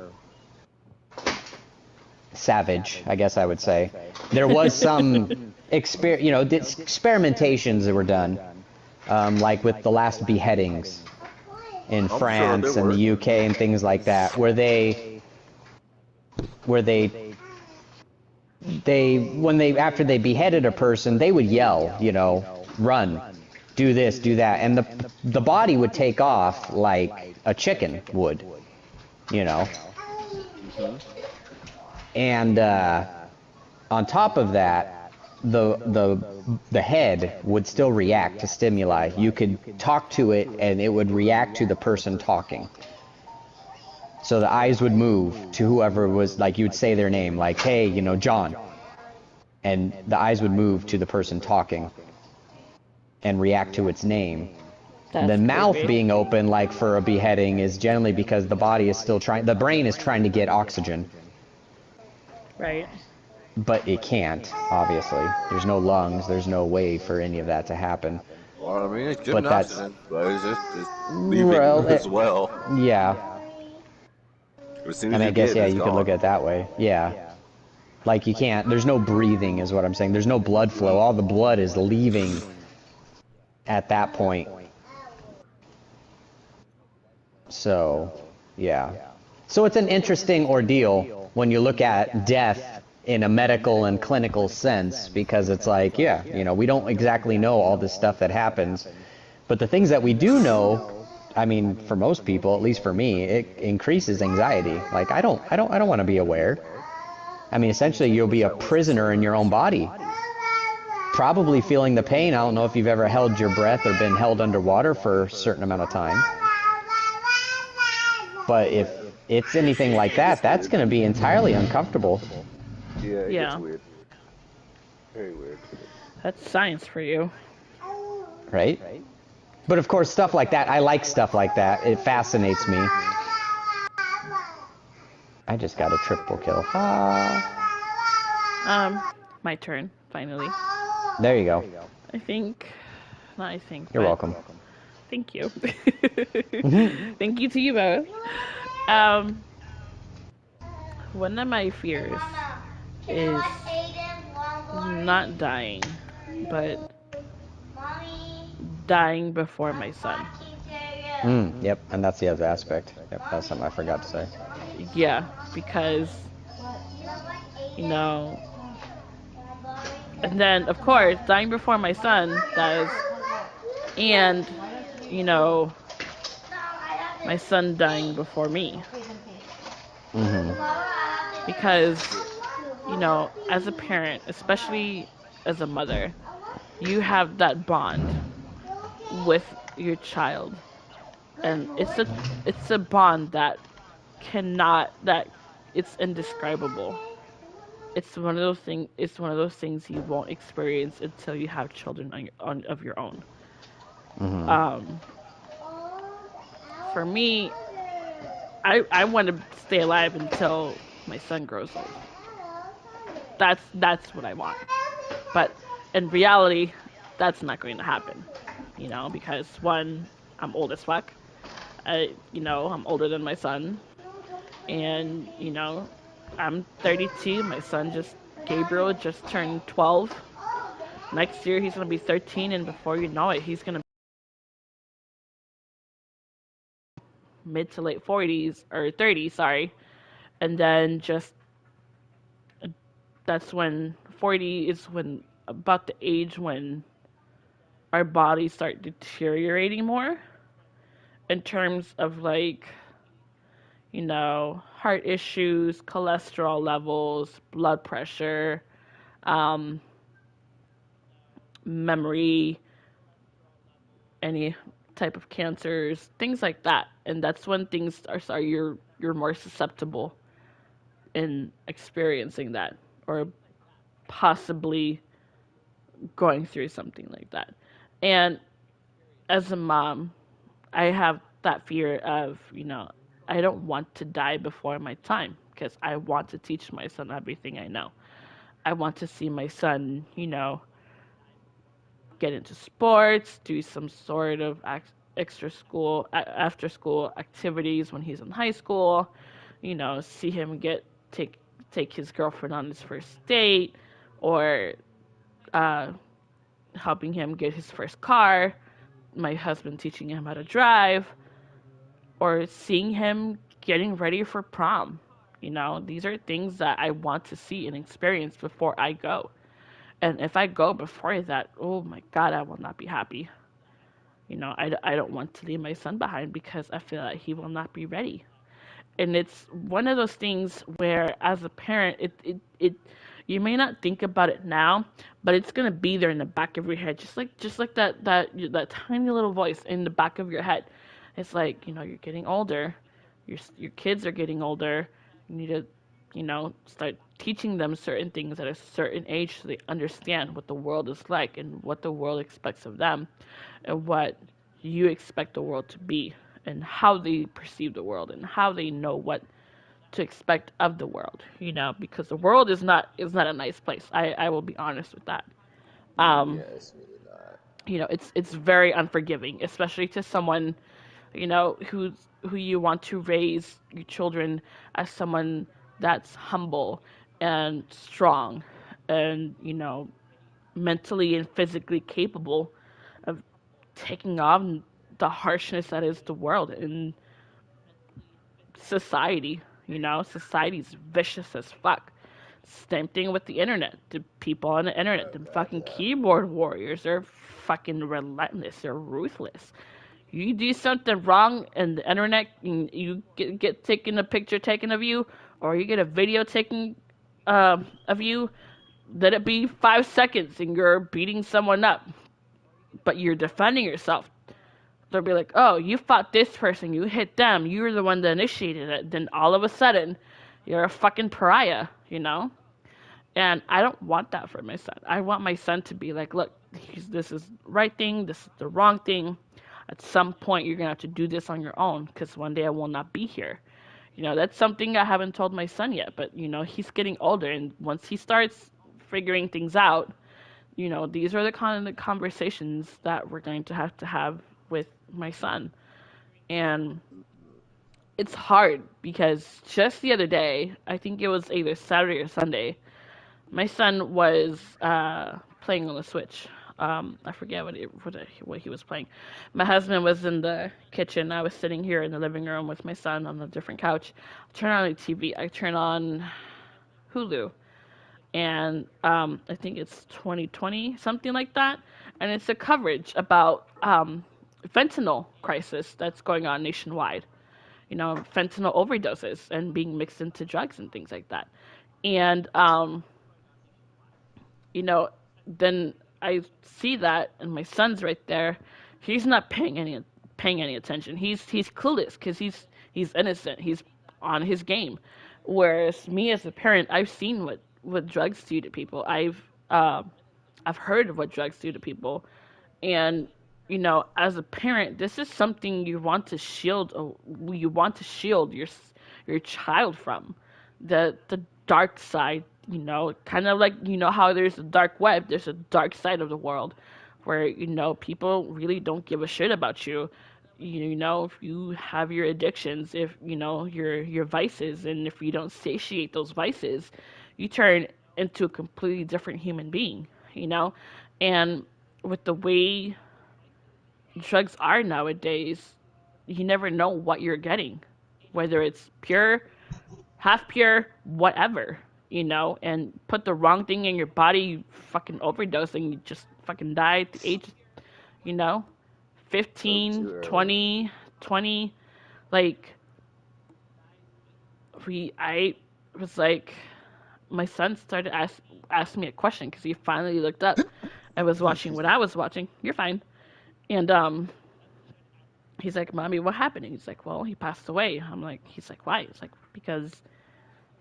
savage, I guess I would say, there was some experimentations that were done, like with the last beheadings in sure France there and were. the UK and things like that, where they after they beheaded a person, they would yell, you know, run, do this, do that, and the body would take off like a chicken would, you know. And on top of that, the head would still react to stimuli. You could talk to it, and it would react to the person talking. So the eyes would move to whoever was, like, you would say their name, like, hey, you know, John. And the eyes would move to the person talking and react to its name. That's The mouth creepy. being open, like for a beheading, is generally because the brain is trying to get oxygen. Right. But it can't, obviously. There's no lungs, there's no way for any of that to happen. well, I mean, it's But that's- oxygen, but it's just leaving Well, as well. Yeah. As soon as And I you guess, get it, yeah, it's you could look gone. at it that way. Yeah. Like, you can't, there's no breathing is what I'm saying. There's no blood flow. All the blood is leaving at that point. So, yeah. So it's an interesting ordeal when you look at death in a medical and clinical sense, because it's like, yeah, you know, we don't exactly know all this stuff that happens, but the things that we do know, I mean, for most people, at least for me, it increases anxiety. Like, I don't want to be aware. I mean, essentially, you'll be a prisoner in your own body, probably feeling the pain. I don't know if you've ever held your breath or been held underwater for a certain amount of time. But if it's anything like that, that's going to be entirely uncomfortable. Yeah, it Yeah. gets weird. Very weird. That's science for you. Right? But of course, stuff like that, I like stuff like that. It fascinates me. I just got a triple kill. My turn, finally. There you go. I think. Not I think. You're but welcome. Thank you. Thank you to you both. One of my fears is not dying, but dying before my son. Yep, and that's the other aspect. Yep, that's something I forgot to say. Yeah, because, you know, and then, of course, dying before my son does, and, you know, my son dying before me. Because, you know, as a parent, especially as a mother, you have that bond with your child. And it's a bond that it's indescribable. It's one of those things you won't experience until you have children of your own. Mhm. Um, for me, I want to stay alive until my son grows old. That's what I want. But in reality, that's not going to happen. Because one, I'm old as fuck. I'm older than my son, and I'm 32. My son just Gabriel just turned 12. Next year he's gonna be 13, and before you know it, he's gonna be mid to late 40s or 30s, sorry. And then just that's when 40 is when about the age when our bodies start deteriorating more in terms of like heart issues, cholesterol levels, blood pressure, um, memory, any type of cancers, things like that. And that's when things are you're more susceptible in experiencing that or possibly going through something like that. And as a mom, I have that fear of, I don't want to die before my time because I want to teach my son everything I know. I want to see my son, get into sports, do some sort of extra school, after school activities when he's in high school, see him take his girlfriend on his first date, or uh, helping him get his first car, my husband teaching him how to drive, or seeing him getting ready for prom. These are things that I want to see and experience before I go. And if I go before that, oh my God, I will not be happy. I don't want to leave my son behind because I feel like he will not be ready. And it's one of those things where, as a parent, you may not think about it now, but it's gonna be there in the back of your head, just like that tiny little voice in the back of your head. It's like you're getting older, your kids are getting older. You need to start teaching them certain things at a certain age so they understand what the world is like and what the world expects of them and what you expect the world to be and how they perceive the world and how they know what to expect of the world, because the world is not a nice place. I will be honest with that. um Yeah, it's really not. it's very unforgiving, especially to someone who you want to raise your children as someone that's humble and strong and mentally and physically capable of taking on the harshness that is the world and society. Society's vicious as fuck. Same thing with the internet. The people on the internet, Oh the God, fucking yeah. keyboard warriors, are fucking relentless. They're ruthless. You do something wrong and the internet, you get taken a picture taken of you, or you get a video taken of you, let it be 5 seconds and you're beating someone up, but you're defending yourself. They'll be like, oh, you fought this person, you hit them, you were the one that initiated it. Then all of a sudden, you're a fucking pariah. And I don't want that for my son. I want my son to be like, look, this is the right thing, this is the wrong thing. At some point, you're going to have to do this on your own because one day I will not be here. That's something I haven't told my son yet, but, he's getting older. And once he starts figuring things out, these are the kind of conversations that we're going to have with my son. And Mhm. it's hard because just the other day, I think it was either Saturday or Sunday, my son was playing on the Switch. I forget what he was playing. My husband was in the kitchen. I was sitting here in the living room with my son on a different couch. I turn on the TV. I turn on Hulu, and I think it's 2020, something like that. And it's a coverage about fentanyl crisis that's going on nationwide. Fentanyl overdoses and being mixed into drugs and things like that. And you know, then I see that, and my son's right there. He's not paying any attention. He's clueless because he's innocent. He's on his game. Whereas me as a parent, I've seen what drugs do to people. I've heard of what drugs do to people, and as a parent, this is something you want to shield your child from, the dark side. Kind of like how there's a dark web, there's a dark side of the world, where people really don't give a shit about you. If you have your addictions, if your vices, and if you don't satiate those vices, you turn into a completely different human being. And with the way drugs are nowadays, you never know what you're getting, whether it's pure, half pure, whatever, and put the wrong thing in your body, you fucking overdose, and you just fucking die at the age, you know, So 15, too early. 20, 20. Like, I was like, my son started asking me a question because he finally looked up. I was watching what I was watching. You're fine. And he's like, "Mommy, what happened?" And he's like, "Well, he passed away." He's like, "Why?" It's like, "Because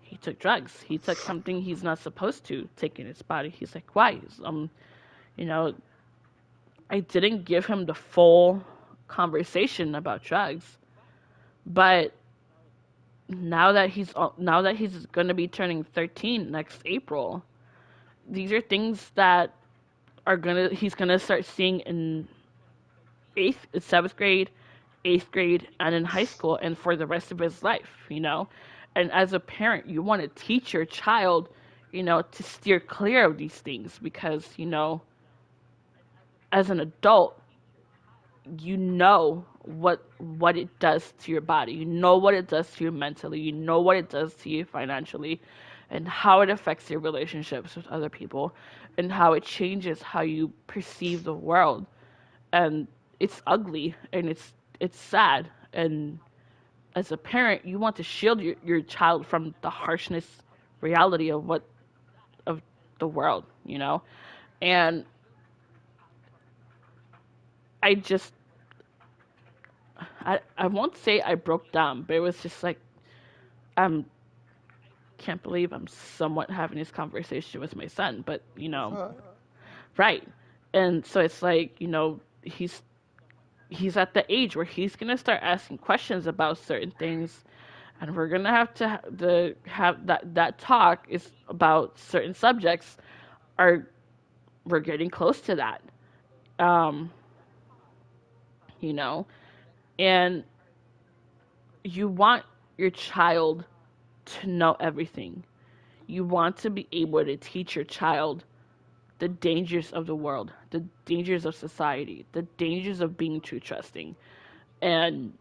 he took drugs. He took something he's not supposed to take in his body." He's like, "Why?" You know, I didn't give him the full conversation about drugs, but now that he's going to be turning 13 next April, these are things that he's gonna start seeing in seventh grade, eighth grade, and in high school, and for the rest of his life. And as a parent, you want to teach your child, to steer clear of these things because, as an adult, you know what it does to your body. You know what it does to you mentally. You know what it does to you financially, and how it affects your relationships with other people, and how it changes how you perceive the world. And it's ugly, and it's sad. And as a parent, you want to shield your child from the harshness reality of the world. And I just I won't say I broke down, but it was just like, I'm can't believe I'm somewhat having this conversation with my son, but Huh? right. And so it's like, he's at the age where he's gonna start asking questions about certain things, and we're gonna have to have that talk is about certain subjects. Are We're getting close to that, um, you know, and you want your child to know everything. You want to be able to teach your child the dangers of the world, the dangers of society, the dangers of being too trusting, and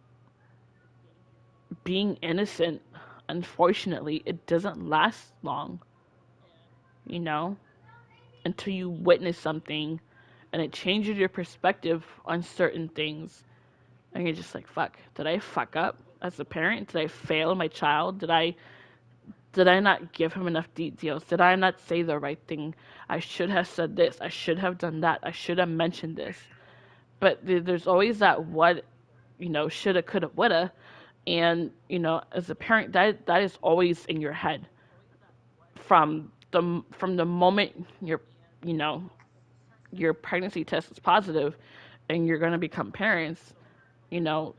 being innocent. Unfortunately, it doesn't last long, you know, until you witness something and it changes your perspective on certain things. And you're just like, fuck, did I fuck up as a parent? Did I fail my child? Did I not give him enough details? Did I not say the right thing? I should have said this. I should have done that. I should have mentioned this. But there's always that what, shoulda, coulda, woulda. And, as a parent, that is always in your head from the moment you know, your pregnancy test is positive and you're going to become parents. you know,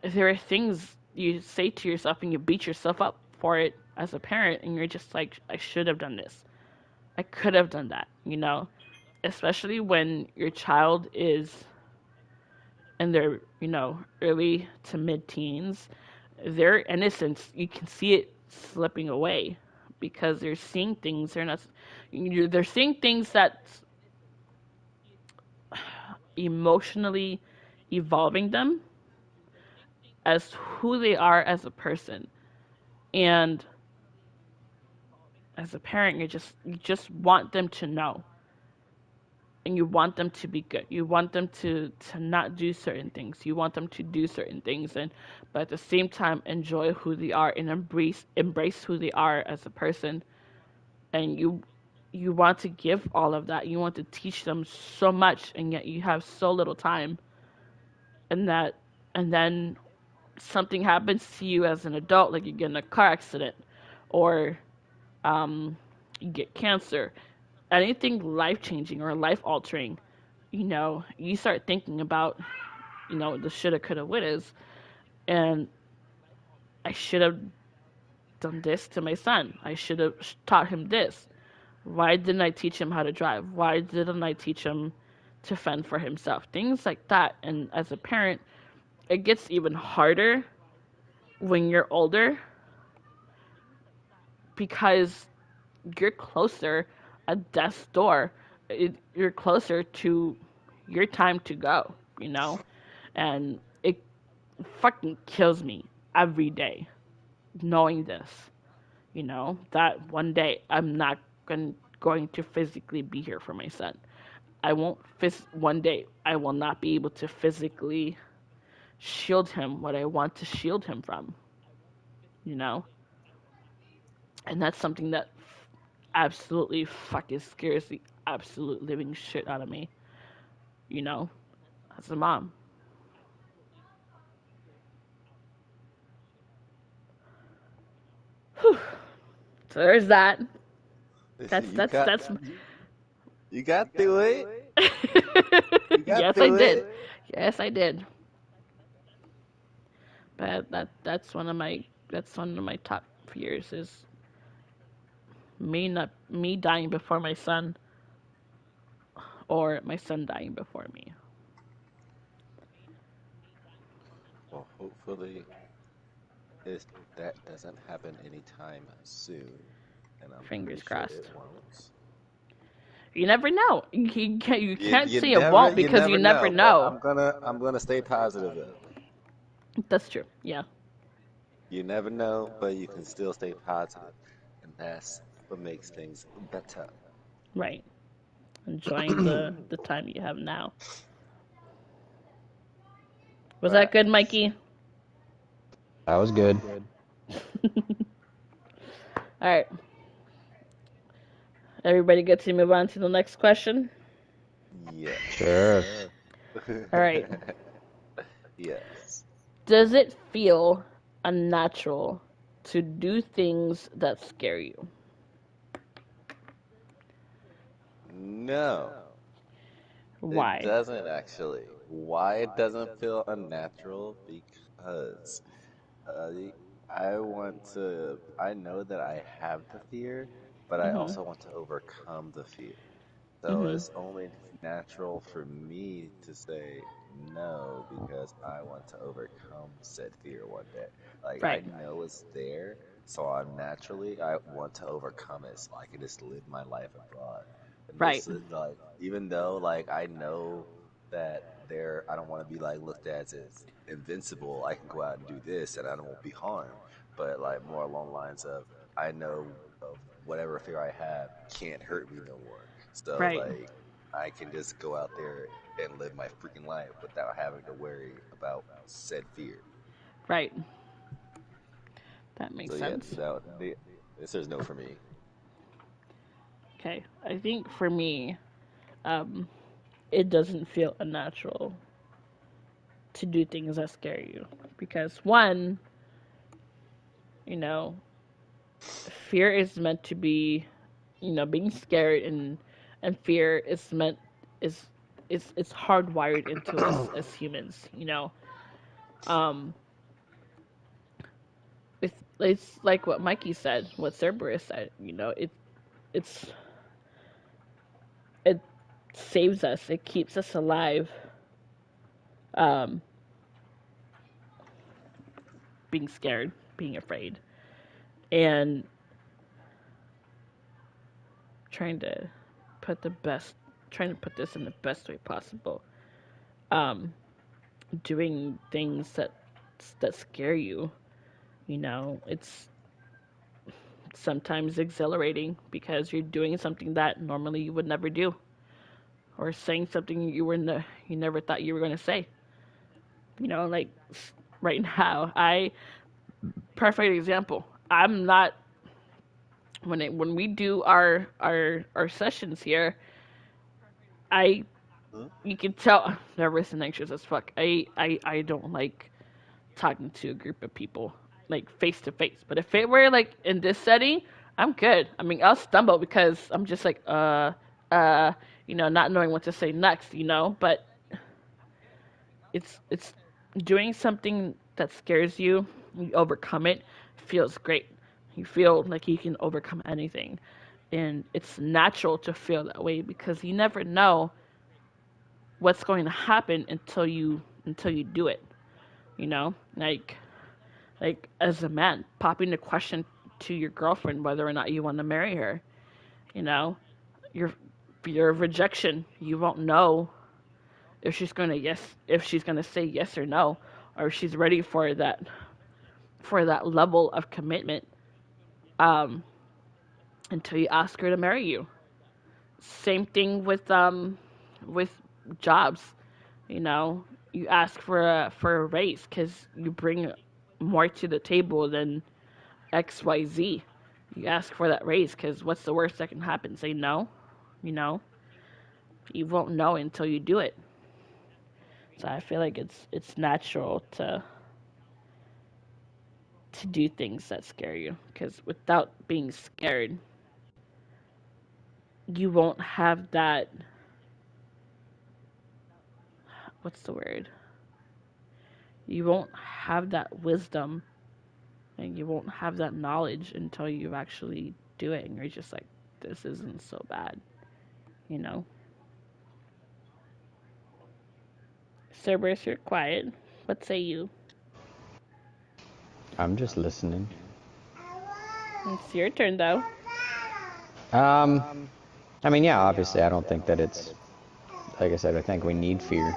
there are things you say to yourself and you beat yourself up for it as a parent, and you're just like, I should have done this. I could have done that. Especially when your child is in their, early to mid teens. Their innocence, you can see it slipping away because they're seeing things they're seeing things that's emotionally evolving them as who they are as a person. And as a parent, you just want them to know, and you want them to be good. You want them to not do certain things. You want them to do certain things, and but at the same time enjoy who they are and embrace who they are as a person. And you want to give all of that. You want to teach them so much, and yet you have so little time. And then something happens to you as an adult, like you get in a car accident, or you get cancer, anything life changing or life altering, you start thinking about, the shoulda, coulda, wouldas, and I should have done this to my son. I should have taught him this. Why didn't I teach him how to drive? Why didn't I teach him to fend for himself? Things like that. And as a parent, it gets even harder when you're older because you're closer at death's door. You're closer to your time to go, And it fucking kills me every day knowing this, that one day I'm not going to physically be here for my son. I won't one day I will not be able to physically shield him what I want to shield him from, you know? And that's something that absolutely fucking scares the absolute living shit out of me, you know, as a mom. Whew. So there's that. That's You that's got that's you got through it. You got Yes, I through did. it. Yes, I did. But that's one of my top fears is me dying before my son or my son dying before me. Well, hopefully, if that doesn't happen anytime soon, and I'm pretty Fingers sure it crossed. won't. You never know. You can't say it won't You because you never never know. But know. I'm gonna stay positive though. That's true. Yeah. You never know, but you can still stay positive, and that's what makes things better. Right. Enjoying the time you have now. Was that good, Facts. Mikey? That was good. All right. Everybody good to move on to the next question? Sure. Yes. All right. Yes. Does it feel unnatural to do things that scare you? No, it Why? doesn't actually. Why it doesn't feel unnatural? Because I, I know that I have the fear, but I Mhm. also want to overcome the fear. So Mhm. it's only natural for me to say no because I want to overcome said fear one day. Like I Right. know it's there, so I want to overcome it so I can just live my life abroad. And Right. this is like even though like I know that I don't want to be like looked at as invincible. I can go out and do this and I won't be harmed. But like more along the lines of I know of whatever fear I have can't hurt me no more. So Right. like I can just go out there and live my freaking life without having to worry about said fear. Right. That So makes yeah, sense. this is no for me. Okay. I think for me, um, it doesn't feel unnatural to do things that scare you because one, you know, fear is meant to be, being scared and fear is meant is it's hardwired into us as humans. Um, it's like what Mikey said, what Cerberus said. It's it saves us. It keeps us alive. Um, being scared, being afraid, and trying to put the best, trying to put this in the best way possible. Um, doing things that scare you. It's sometimes exhilarating because you're doing something that normally you would never do, or saying something you never thought you were going to say. Like right now, I perfect example. I'm not when we do our sessions here. I Hmm? You can tell I'm nervous and anxious as fuck. I don't like talking to a group of people like face to face. But if it were like in this setting, I'm good. I mean, I'll stumble because I'm just like not knowing what to say next, but it's doing something that scares you, you overcome it, feels great. You feel like you can overcome anything. And it's natural to feel that way because you never know what's going to happen until you do it. Like as a man, popping the question to your girlfriend whether or not you want to marry her, you know, your your rejection, you won't know if she's gonna say yes or no, or if she's ready for that level of commitment, um, until you ask her to marry you. Same thing with jobs. You know, you ask for a raise because you bring more to the table than XYZ. You ask for that raise because what's the worst that can happen? Say no. You know, you won't know until you do it. So I feel like it's natural to do things that scare you because without being scared, you won't have that. What's the word? You won't have that wisdom and you won't have that knowledge until you actually do it and you're just like, this isn't so bad, you know? Cerberus, you're quiet. What say you? I'm just listening. It's your turn though. Um, I mean, yeah, obviously, I don't think that it's, like I said, I think we need fear.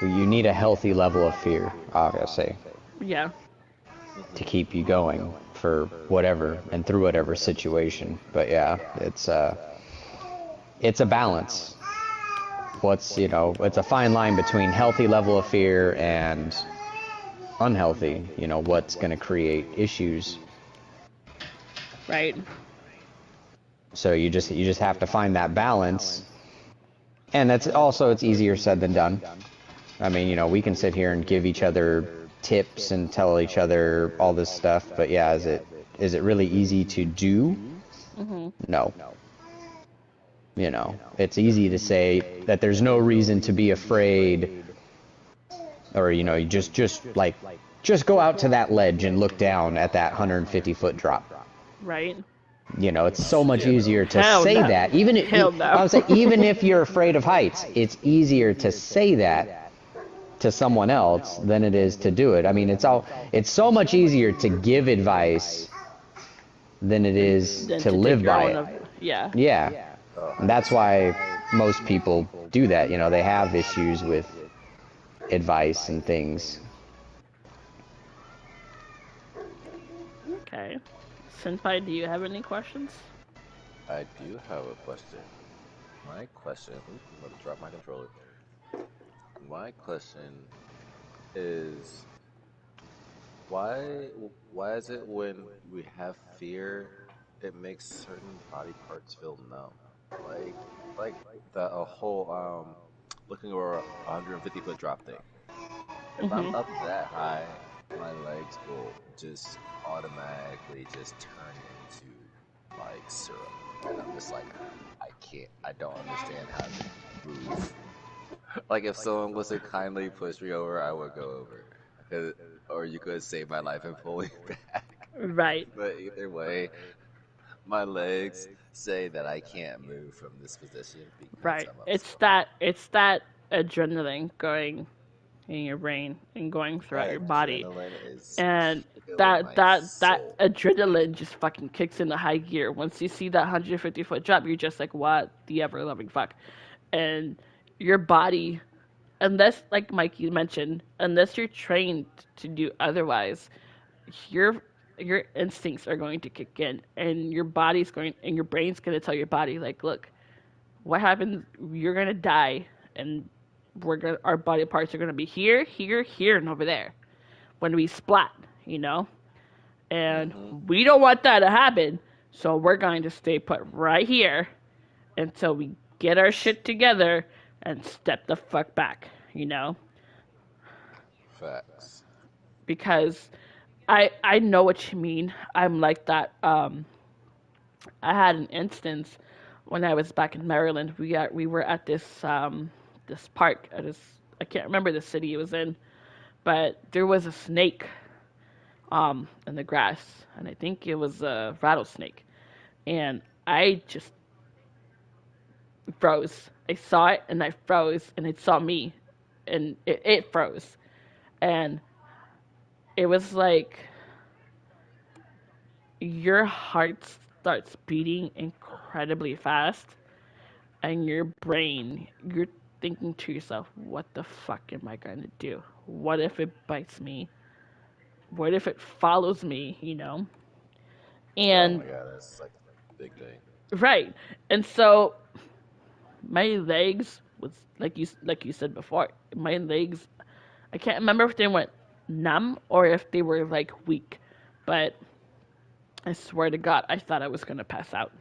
You need a healthy level of fear, obviously, Yeah. to keep you going for whatever and through whatever situation. But yeah, it's a balance. It's a fine line between healthy level of fear and unhealthy, what's going to create issues. Right. So you just have to find that balance. And it's easier said than done. I mean, we can sit here and give each other tips and tell each other all this stuff, but yeah, is it really easy to do? Mhm. No. It's easy to say that there's no reason to be afraid, or you just go out to that ledge and look down at that 150-foot drop. Right. It's so much Yeah, no. easier to Hell say no. that. Even Hell no. I would say, even if you're afraid of heights, it's easier to say that to someone else than it is to do it. I mean, it's so much easier to give advice than it is Then to to take live your by own it. of yeah. Yeah. And that's 100%. why most people do that. They have issues with advice and things. Okay. Senpai, do you have any questions? I do have a question. My question, oop, I'm about to drop my controller. My question is why why is it when we have fear it makes certain body parts feel numb? Like like the a whole looking over a 150-foot drop thing. If I'm Mhm. up that high, my legs will just automatically just turn into like syrup. And I'm just like, I don't understand how to move. Like if someone was to kindly push me over, I would go over. 'Cause- Or you could save my life and pull me back. Right. But either way, my legs say that I can't move from this position because Right. I'm up so It's high. that adrenaline going in your brain and going throughout your That body. adrenaline is And killing that my that that soul. adrenaline just fucking kicks into high gear. Once you see that 150-foot drop, you're just like, what the ever loving fuck? And your body, unless, like Mike you mentioned, unless you're trained to do otherwise, your your instincts are going to kick in, and your brain's going to tell your body, like, look, what happens? You're gonna die, and our body parts are gonna be here, here, here, and over there when we splat, you know. And Hmm. we don't want that to happen, so we're going to stay put right here until we get our shit together and step the fuck back, you know. Facts. Because I know what you mean. I'm like that. I had an instance when I was back in Maryland. We were at this this park. I can't remember the city it was in, but there was a snake in the grass, and I think it was a rattlesnake. And I just froze. I saw it, and I froze, and it saw me, and it froze, and it was like your heart starts beating incredibly fast, and your brain, you're thinking to yourself, what the fuck am I going to do? What if it bites me? What if it follows me, you know? Oh And my god, that's like a big thing. right. And so my legs was like you said before, my legs, I can't remember if they went numb or if they were like weak, but I swear to God, I thought I was going to pass out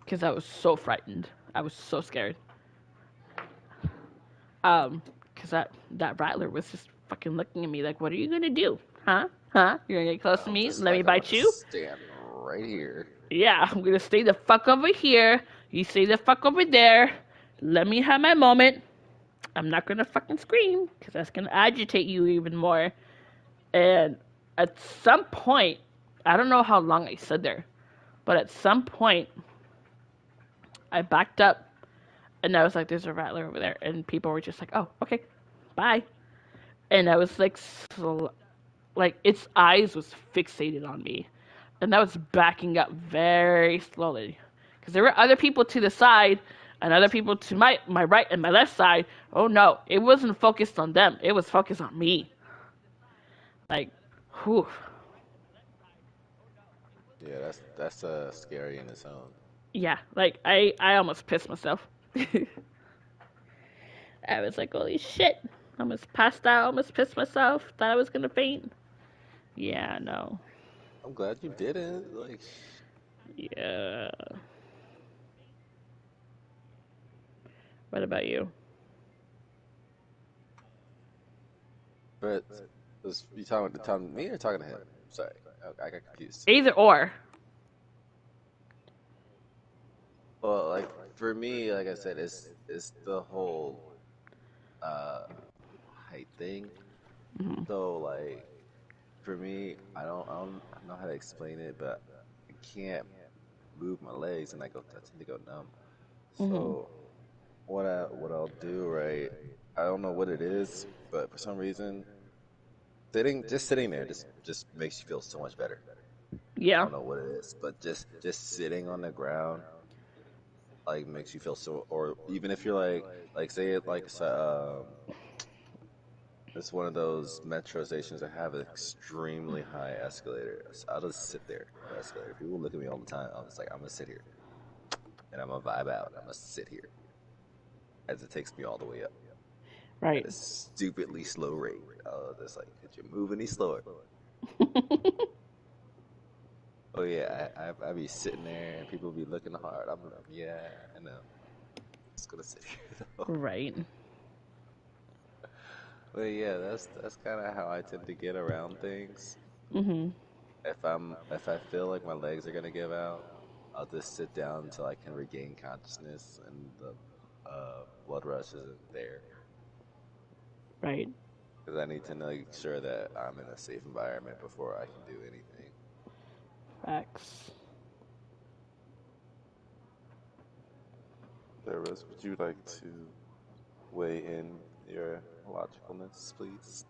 because I was so frightened. I was so scared. Because that rattler was just fucking looking at me like, what are you gonna do? Huh? Huh? You're gonna get close to I'm me? just Let me like, I'm bite gonna you? stand right here. Yeah, I'm gonna stay the fuck over here. You stay the fuck over there. Let me have my moment. I'm not gonna fucking scream because that's gonna agitate you even more. And at some point, I don't know how long I stood there, but at some point, I backed up and I was like, there's a rattler over there. And people were just like, oh, okay, bye. And I was like, like its eyes was fixated on me, and that was backing up very slowly because there were other people to the side and other people to my right and my left side. Oh no, it wasn't focused on them, it was focused on me. Like, whew. Yeah, that's scary in its own. Yeah, like I almost pissed myself. I was like, holy shit, I almost passed out, almost pissed myself, thought I was gonna faint. Yeah, no. I'm glad you didn't. Like, Yeah. What about you? but was you talking to me or talking to him? Sorry, I got confused. Either or. Well, like for me, like I said, it's the whole uh height thing. Mm-hmm. So like for me, I don't know how to explain it, but I can't move my legs and I tend to go numb. Mm-hmm. So what I'll do, right? I don't know what it is, but for some reason, sitting there just makes you feel so much better. I Yeah. don't know what it is, but just sitting on the ground like makes you feel so. Or even if you're like say it like it's one of those metro stations that have an extremely high escalator. So I'll just sit there on the escalator. People look at me all the time. I'm just like, I'm gonna sit here and I'm gonna vibe out. I'm gonna sit here as it takes me all the way up at Right. a stupidly slow rate. Just like, could you move any slower? Oh yeah, I be sitting there and people be looking hard. I'm like, yeah, I know. Just gonna sit here though. Right. But yeah, that's kind of how I tend to get around things. Mhm. If I feel like my legs are gonna give out, I'll just sit down until I can regain consciousness and the blood rush isn't there. Right. Because I need to make sure that I'm in a safe environment before I can do anything. Facts. Service, would you like to weigh in your logicalness, please?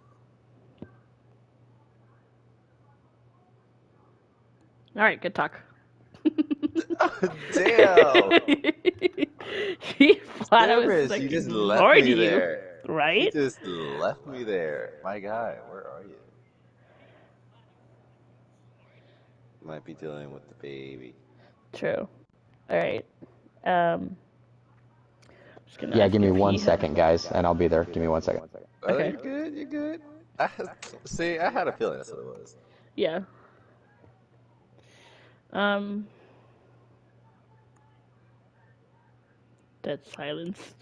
All right. Good talk. Damn! He thought I was Service, like you just left ignored me you, there. You right? just left me there. My guy, where are you? Might be dealing with the baby. True. All right. Um, just gonna Yeah, ask give me if one he has. second, guys, and I'll be there. Give me 1 second. Oh, Okay. you're good. You're good. I, see, I had a feeling that's what it was. Yeah. Um. Dead silence.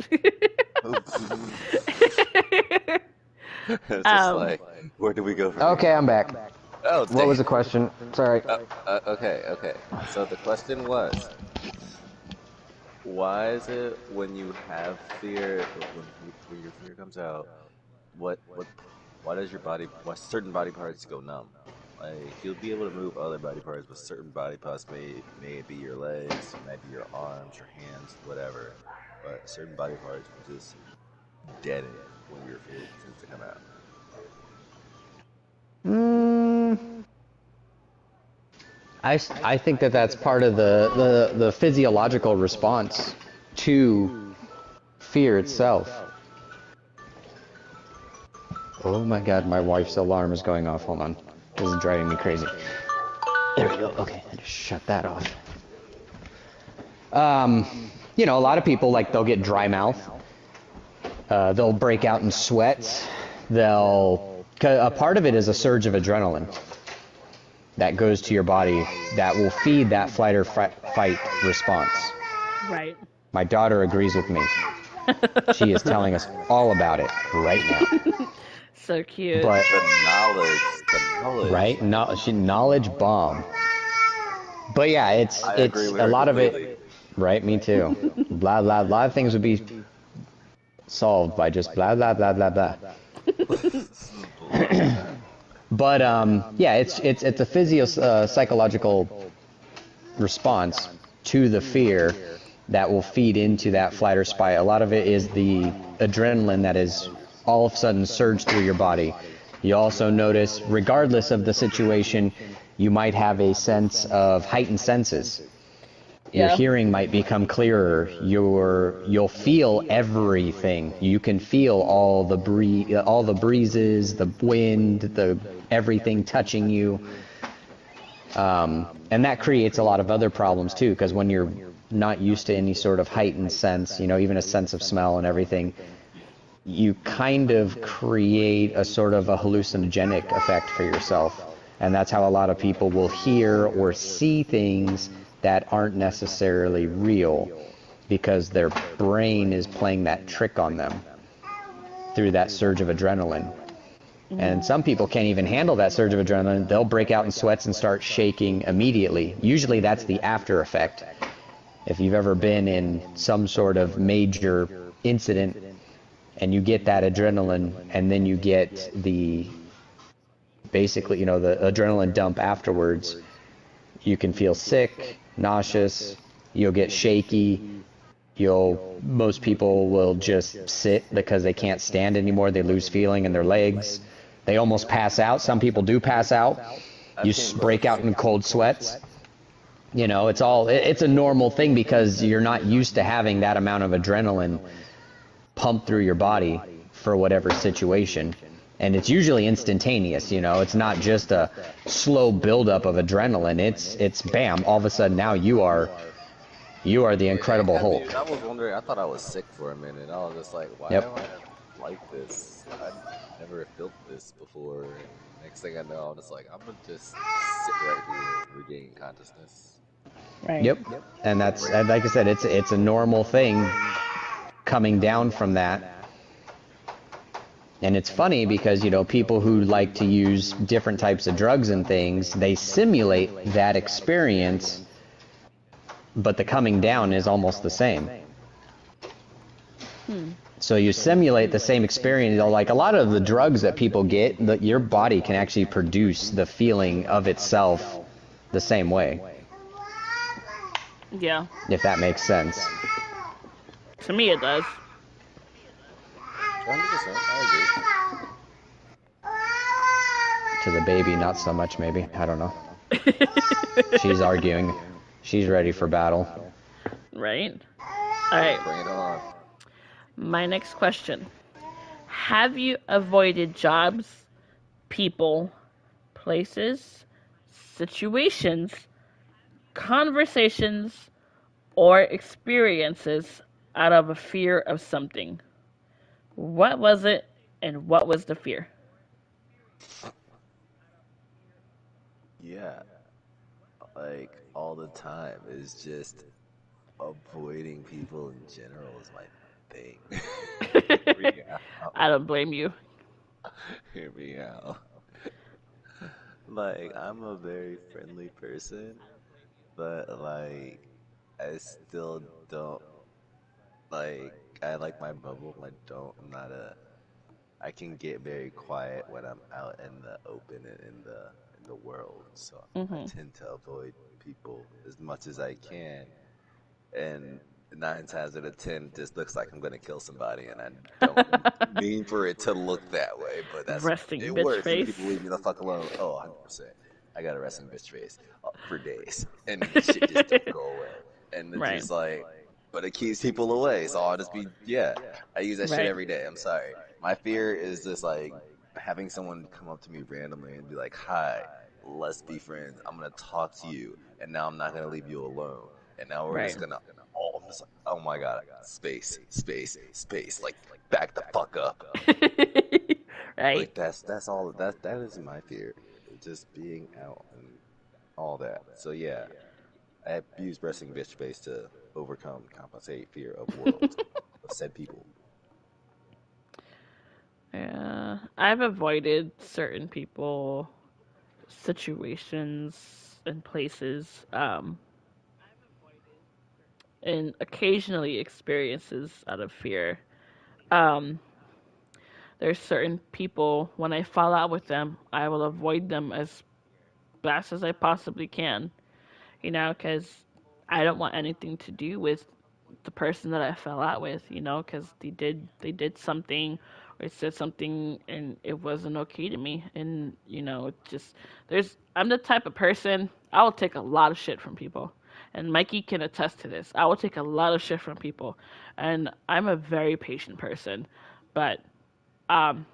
It's just um. like, where do we go from Okay, here? I'm back. Oh, What was damn. the question? Sorry. Okay, okay. So the question was, why is it when you have fear, when your fear comes out, what why does your body why certain body parts go numb? Like you'll be able to move other body parts, but certain body parts may it be your legs, maybe your arms, your hands, whatever. But certain body parts will just deaden when your fear tends to come out. Mm, I think that that's part of the physiological response to fear itself. Oh my god, my wife's alarm is going off. Hold on. This is driving me crazy. There we go. Okay, I just shut that off. A lot of people, like, they'll get dry mouth. They'll break out in sweats. A part of it is a surge of adrenaline that goes to your body that will feed that flight or fight response. Right. My daughter agrees with me. She is telling us all about it right now. So cute. But The knowledge. right, knowledge bomb. But yeah, it's I agree with a her lot of completely. it. Right, me too. Blah blah. A lot of things would be solved by just blah blah blah blah blah. But yeah, it's a psychological response to the fear that will feed into that flight or spite. A lot of it is the adrenaline that is all of a sudden surged through your body. You also notice, regardless of the situation, you might have a sense of heightened senses. Your Yeah. hearing might become clearer. You'll feel everything. You can feel all the breezes, the wind, the everything touching you. And that creates a lot of other problems too, because when you're not used to any sort of heightened sense, even a sense of smell and everything, you kind of create a sort of a hallucinogenic effect for yourself. And that's how a lot of people will hear or see things that aren't necessarily real, because their brain is playing that trick on them through that surge of adrenaline. And some people can't even handle that surge of adrenaline. They'll break out in sweats and start shaking immediately. Usually that's the after effect. If you've ever been in some sort of major incident and you get that adrenaline and then you get basically, the adrenaline dump afterwards, you can feel sick, nauseous, you'll get shaky, most people will just sit because they can't stand anymore. They lose feeling in their legs. They almost pass out. Some people do pass out. You break out in cold sweats. It's a normal thing because you're not used to having that amount of adrenaline pump through your body for whatever situation. And it's usually instantaneous, it's not just a slow buildup of adrenaline. It's bam, all of a sudden now you are the Incredible Hulk. I was wondering. I thought I was sick for a minute. I was just like, why Yep. am I like this? I never felt this before. And next thing I know, I'm just like, I'm gonna just sit right here, regain consciousness. Right. Yep. And that's, like I said, it's a normal thing coming down from that. And it's funny because, people who like to use different types of drugs and things, they simulate that experience, but the coming down is almost the same. So you simulate the same experience. Like a lot of the drugs that people get, your body can actually produce the feeling of itself the same way, Yeah. if that makes sense. To me, it does. 100%. I agree. To the baby, not so much, maybe. I don't know. She's arguing. She's ready for battle. Right. All right. Bring it on. My next question: have you avoided jobs, people, places, situations, conversations, or experiences out of a fear of something? What was it, and what was the fear? Yeah, like all the time. It's just avoiding people in general is my thing. Hear me out. I don't blame you. Hear me out. Like, I'm a very friendly person, but like, I still don't. Like I like my bubble. I'm not a. I can get very quiet when I'm out in the open and in the world. So I Mhm. tend to avoid people as much as I can. And 9 times out of 10, this looks like I'm gonna kill somebody, and I don't mean for it to look that way, but Resting it bitch works, and people face. leave me the fuck alone. Oh, 100%. I got a resting bitch face for days, and the shit just don't go away, and it's Right. just like, but it keeps people away. So I'll just be, yeah, I use that shit Right. every day. I'm sorry. My fear is just like having someone come up to me randomly and be like, "Hi, let's be friends. I'm gonna talk to you, and now I'm not gonna leave you alone." And now we're Right. just gonna all I'm just like, oh my god, space, space, space. Like back the fuck up. Right. Like that's all that is my fear. Just being out and all that. So yeah, I have used resting bitch space to overcome, compensate fear of world of said people. Yeah, I've avoided certain people, situations, and places, and occasionally experiences out of fear. Um, there's certain people, when I fall out with them, I will avoid them as best as I possibly can, because I don't want anything to do with the person that I fell out with, because they did something or said something and it wasn't okay to me, and just I'm the type of person, I will take a lot of shit from people, and Mikey can attest to this. I will take a lot of shit from people, and I'm a very patient person, but um,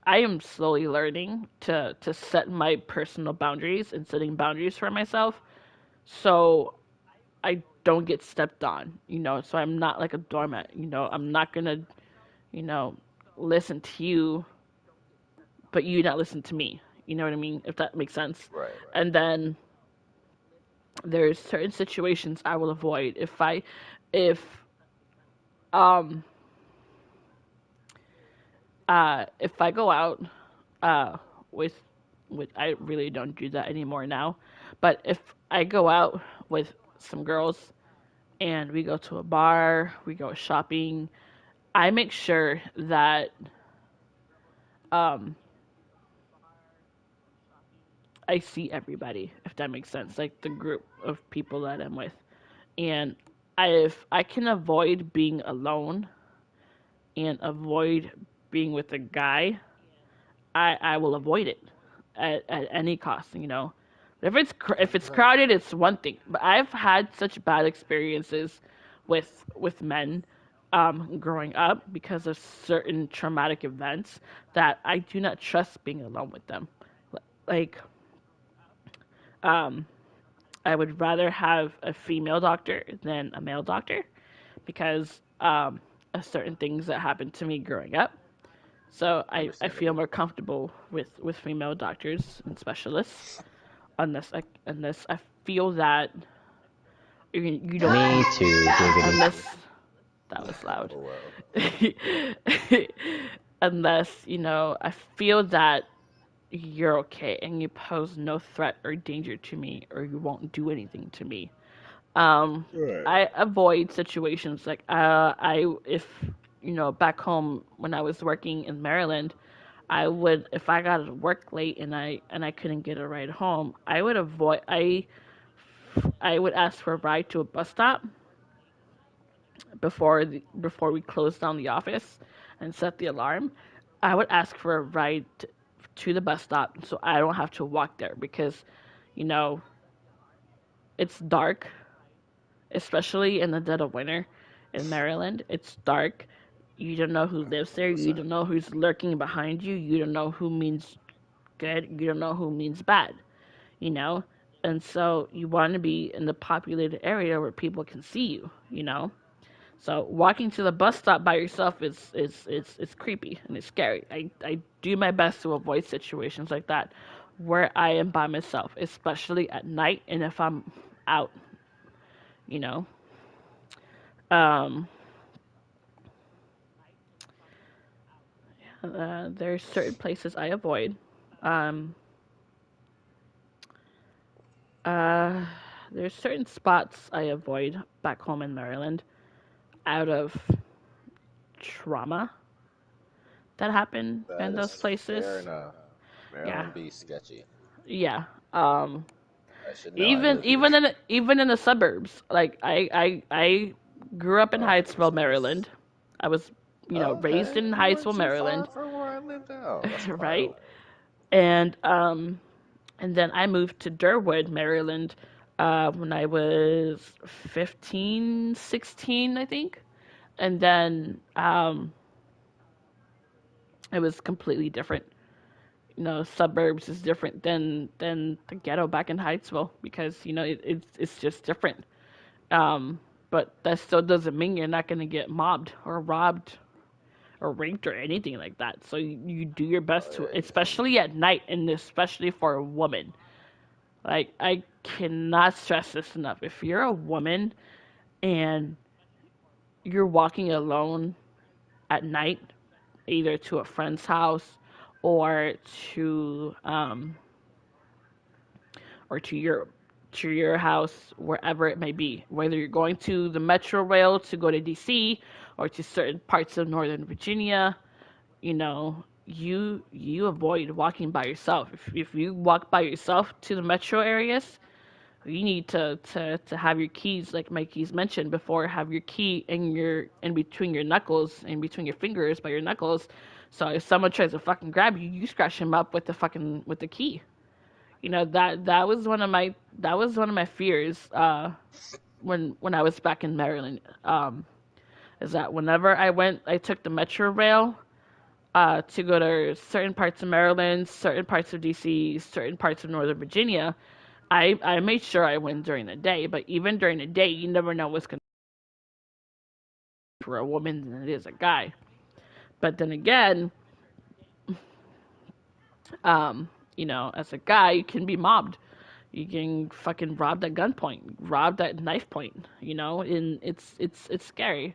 I am slowly learning to set my personal boundaries and setting boundaries for myself, so I don't get stepped on, so I'm not like a doormat, I'm not gonna, you know, listen to you, but you not listen to me. You know what I mean? If that makes sense. Right. And then there's certain situations I will avoid if um if I go out uh with I really don't do that anymore now, but if I go out with some girls and we go to a bar, we go shopping, I make sure that um I see everybody, if that makes sense, like the group of people that I'm with. And if I can avoid being alone and avoid being with a guy, I will avoid it at any cost, If it's crowded, it's one thing. But I've had such bad experiences with men growing up because of certain traumatic events that I do not trust being alone with them. Like, um, I would rather have a female doctor than a male doctor because of certain things that happened to me growing up. So I feel Understandable. more comfortable with female doctors and specialists unless I feel that you don't Me too, giggity. unless that was loud. LOL. Unless, I feel that you're okay and you pose no threat or danger to me or you won't do anything to me. Um, Right. I avoid situations like I if back home when I was working in Maryland, I would if I got to work late and I couldn't get a ride home, I would ask for a ride to a bus stop before we closed down the office and set the alarm. I would ask for a ride to the bus stop so I don't have to walk there because you know it's dark, especially in the dead of winter in Maryland. It's dark. You don't know who lives there. You 100%. don't know who's lurking behind you. You don't know who means good. You don't know who means bad, you know? And so you want to be in the populated area where people can see you. So walking to the bus stop by yourself is creepy and it's scary. I do my best to avoid situations like that where I am by myself, especially at night and if I'm out, you know. Um, there's certain places I avoid. Um, uh, there's certain spots I avoid back home in Maryland. out of trauma that happened That in those is fair places. enough. Yeah, Maryland be sketchy. yeah. Um, I should know. I even live here. even in even in the suburbs, like I grew up in Oh, Hyattsville, Jesus. Maryland. I was, raised Okay, in you weren't Hyattsville, too far Maryland, from where I live now. That's right? wild. And then I moved to Durwood, Maryland, when I was 15, 16, I think. And then it was completely different. Suburbs is different than the ghetto back in Hyattsville because it's just different. Um, but that still doesn't mean you're not gonna get mobbed or robbed or raped or anything like that. So you do your best to, Oh, especially at night, and especially for a woman. Like, I cannot stress this enough. If you're a woman and you're walking alone at night, either to a friend's house or to um or to your house, wherever it may be, whether you're going to the Metro Rail to go to DC or to certain parts of Northern Virginia, you avoid walking by yourself. If you walk by yourself to the metro areas, you need to have your keys, like Mikey's mentioned before, have your key in between your knuckles, in between your fingers by your knuckles. So if someone tries to fucking grab you, you scratch them up with the key. That was one of my fears when I was back in Maryland. Is that whenever I took the Metro Rail to go to certain parts of Maryland, certain parts of DC, certain parts of Northern Virginia. I made sure I went during the day, but even during the day, you never know what's going to for a woman than it is a guy. But then again, as a guy, you can be mobbed. You can fucking robbed at gunpoint, robbed at knife point, and it's scary.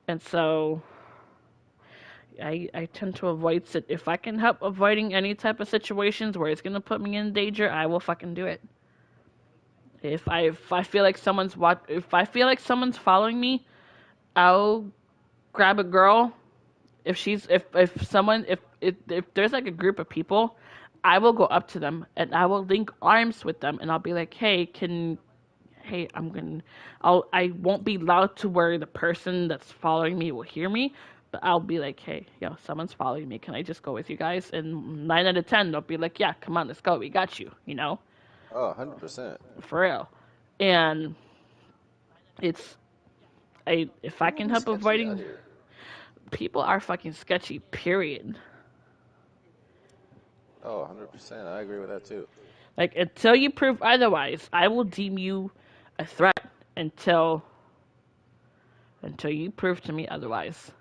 And so I tend to avoid it. If I can help avoiding any type of situations where it's gonna put me in danger, I will fucking do it. If I feel like if I feel like someone's following me, I'll grab a girl. If there's like a group of people, I will go up to them and I will link arms with them and I'll be like, hey, I won't be loud to where the person that's following me will hear me, but I'll be like, hey, someone's following me. Can I just go with you guys? And 9 out of 10, they'll be like, yeah, come on, let's go. We got you. oh, 100%. For real. And it's if I People can be help sketchy out avoiding, here. people are fucking sketchy. Period. Oh, 100%. I agree with that too. Like, until you prove otherwise, I will deem you a threat until you prove to me otherwise.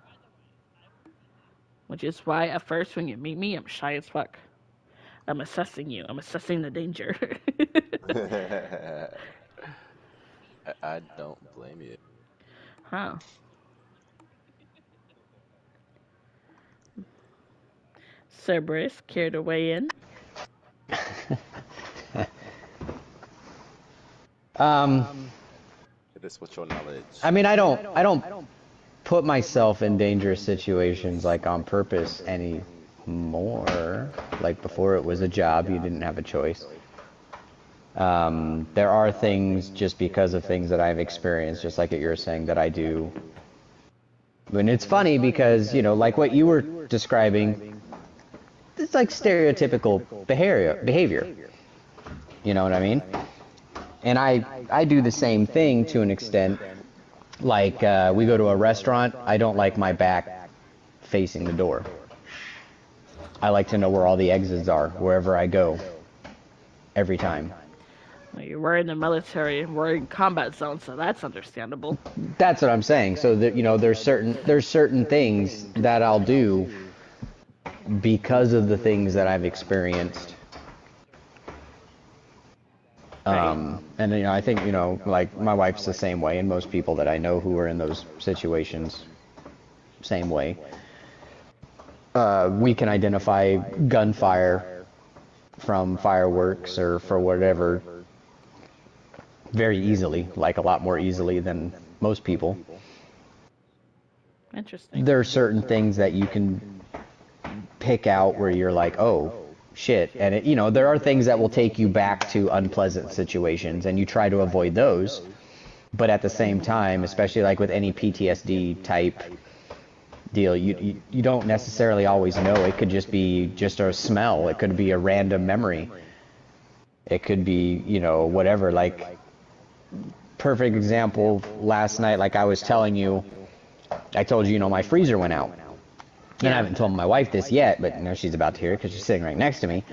Which is why at first when you meet me, I'm shy as fuck. I'm assessing you. I'm assessing the danger. I don't blame you. Huh. Cerberus, care to weigh in? Um, Hit us with your knowledge. I mean, I don't put myself in dangerous situations like on purpose anymore. Like before, it was a job; you didn't have a choice. There are things just because of things that I've experienced, just like you're saying, that I do. And it's funny because, like what you were describing, it's like stereotypical behavior. You know what I mean? And I do the same thing to an extent. Like, we go to a restaurant, I don't like my back facing the door. I like to know where all the exits are, wherever I go, every time. Well, you were in the military, we're in combat zone, so that's understandable. That's what I'm saying. So that, there's certain things that I'll do because of the things that I've experienced. Right. And I think, like my wife's the same way, and most people that I know who are in those situations, same way. We can identify gunfire from fireworks or for whatever very easily, like a lot more easily than most people. Interesting. there are certain things that you can pick out where you're like, oh, shit. And, there are things that will take you back to unpleasant situations, and you try to avoid those. But at the same time, especially like with any PTSD type deal, you don't necessarily always know. It could just be just a smell. It could be a random memory. It could be, whatever. Like, perfect example, last night, like I was telling you, I told you, my freezer went out. And I haven't told my wife this yet, but she's about to hear it because she's sitting right next to me.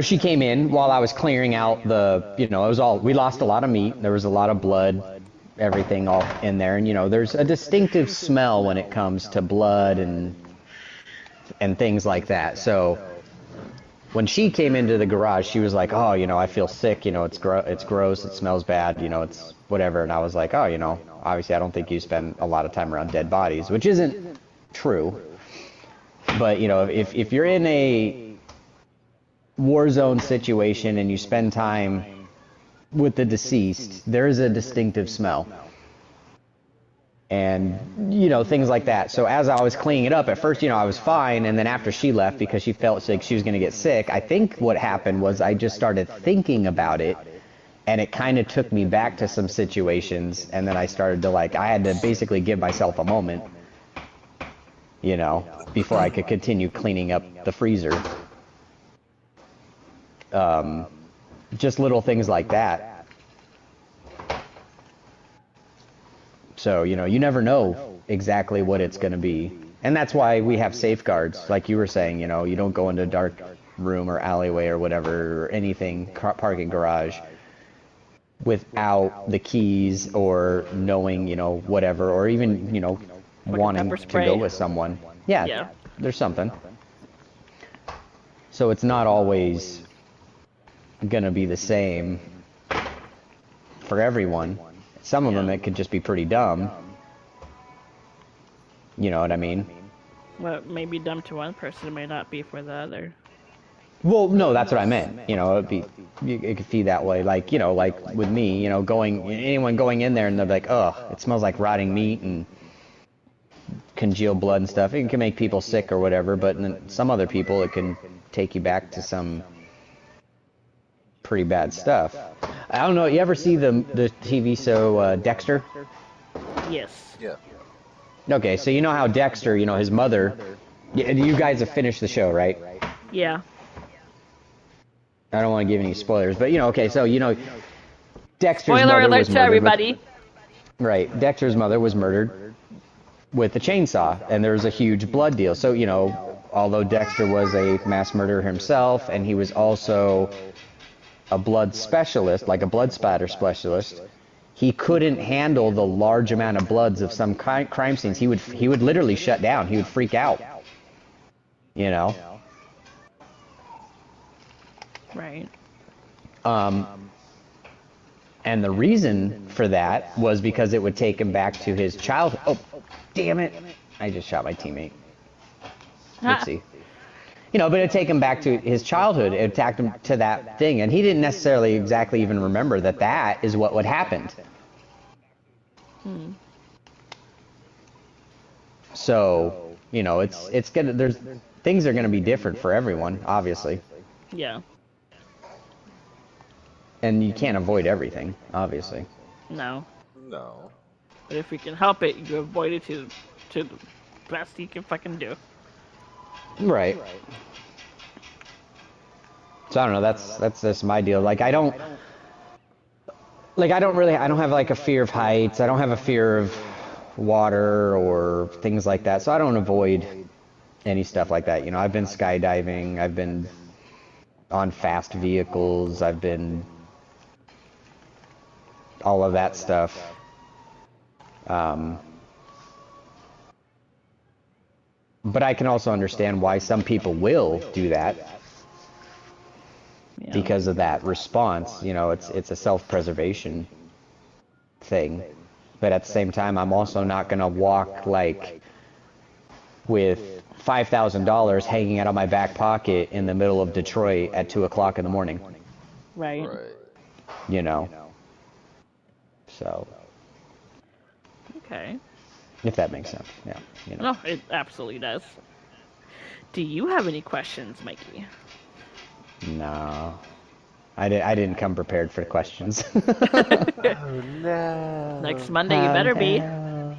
She came in while I was clearing out we lost a lot of meat. There was a lot of blood, everything all in there. And, there's a distinctive smell when it comes to blood and things like that. So when she came into the garage, she was like, oh, I feel sick. It's gross. It smells bad. It's whatever. And I was like, oh, obviously I don't think you spend a lot of time around dead bodies, which isn't true. But, if you're in a war zone situation and you spend time with the deceased, there is a distinctive smell. And, things like that. So as I was cleaning it up, at first, I was fine. And then after she left, because she felt like she was going to get sick, I think what happened was I just started thinking about it. And it kind of took me back to some situations. And then I started to I had to basically give myself a moment, before I could continue cleaning up the freezer. Just little things like that. So, you never know exactly what it's going to be. And that's why we have safeguards. Like you were saying, you don't go into a dark room or alleyway or whatever, or anything, parking garage, without the keys or knowing, whatever, or even, wanting to go with someone. Yeah, there's something. So it's not always gonna be the same for everyone. Some of them, it could just be pretty dumb. You know what I mean? What may be dumb to one person may not be for the other. Well, no, that's what I meant. It could be that way. Like, like with me, anyone going in there and they're like, ugh, it smells like rotting meat and congealed blood and stuff. It can make people sick or whatever, but some other people, it can take you back to some pretty bad stuff. I don't know, you ever see the TV show Dexter? Yes. Yeah. Okay, so you know how Dexter, his mother, you guys have finished the show, right? Yeah. I don't want to give any spoilers, but okay, so Dexter's Spoiler mother alert was to murdered everybody. Right, Dexter's mother was murdered with a chainsaw, and there was a huge blood deal. So, although Dexter was a mass murderer himself, and he was also a blood specialist, like a blood spatter specialist, he couldn't handle the large amount of bloods of some crime scenes. He would literally shut down. He would freak out. Right. And the reason for that was because it would take him back to his childhood. Oh, damn it. I just shot my teammate. Oopsie. But it'd take him back to his childhood. It attacked him to that thing. And he didn't necessarily exactly even remember that is what would happen. So, it's gonna, things are gonna be different for everyone, obviously. Yeah. And you can't avoid everything, obviously. No. No. But if we can help it, you avoid it to the best you can fucking do. Right. So I don't know, that's just my deal. I don't have a fear of heights. I don't have a fear of water or things like that. So I don't avoid any stuff like that. I've been skydiving, I've been on fast vehicles, I've been all of that stuff. But I can also understand why some people will do that. Yeah. Because of that response. It's a self-preservation thing. But at the same time, I'm also not going to walk with $5,000 hanging out of my back pocket in the middle of Detroit at 2 o'clock in the morning. Right. So. Okay. If that makes sense. Yeah. No, it absolutely does. Do you have any questions, Mikey? No. I didn't come prepared for questions. Oh Next no. Monday, you Oh, better be. no.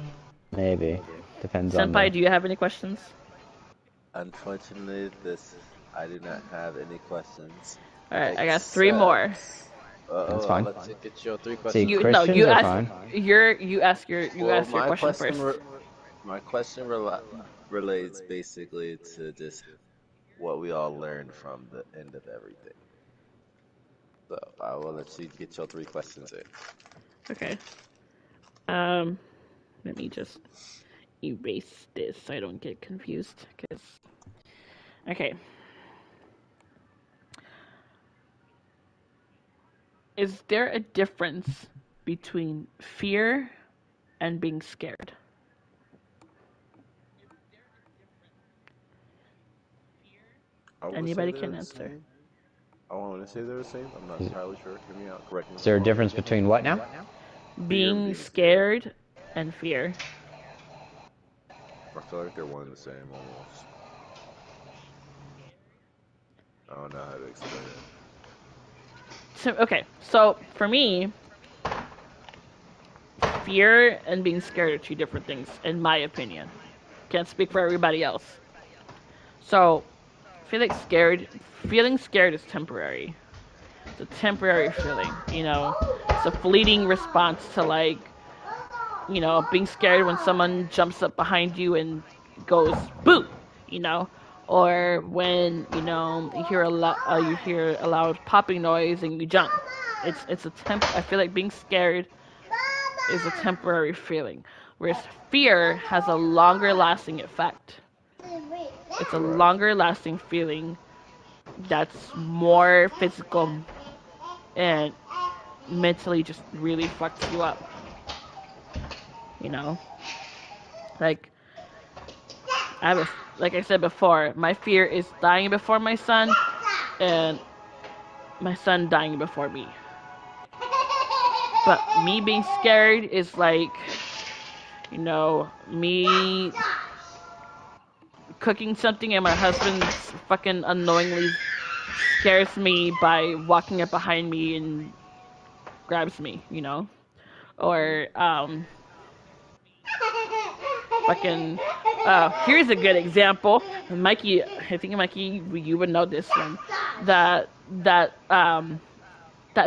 Maybe. Depends on Senpai, the... do you have any questions? Unfortunately, I do not have any questions. All right, I got 3 Except, more. That's I'll fine. let you get your 3 See, questions You first. no, Christians you are ask fine. you Well, ask your question first. my question relates basically to just what we all learned from the end of everything. So I will let you get your 3 questions in. Okay. Let me just erase this so I don't get confused. Okay. Is there a difference between fear and being scared? I would say Anybody they're can the answer. same. I want to say they're the same. I'm not entirely sure. Hear me out. Correct me Is if I'm there a wrong. difference between what now? Fear and Being being scared. scared and fear. I feel like they're one and the same almost. I don't know how to explain it. So for me, fear and being scared are 2 different things, in my opinion. Can't speak for everybody else. So, feeling scared is temporary. It's a temporary feeling, It's a fleeting response to being scared when someone jumps up behind you and goes boo, you know, or when you hear a loud popping noise and you jump. It's a temp. I feel like being scared is a temporary feeling, whereas fear has a longer lasting effect. It's a Right. longer lasting feeling that's more physical and mentally just really fucks you up. You know, like like I said before, my fear is dying before my son, and my son dying before me. But me being scared is like, me cooking something and my husband fucking unknowingly scares me by walking up behind me and grabs me, Mhm. Or fucking here's a good example. Mikey, I think Mikey, you would know this one. That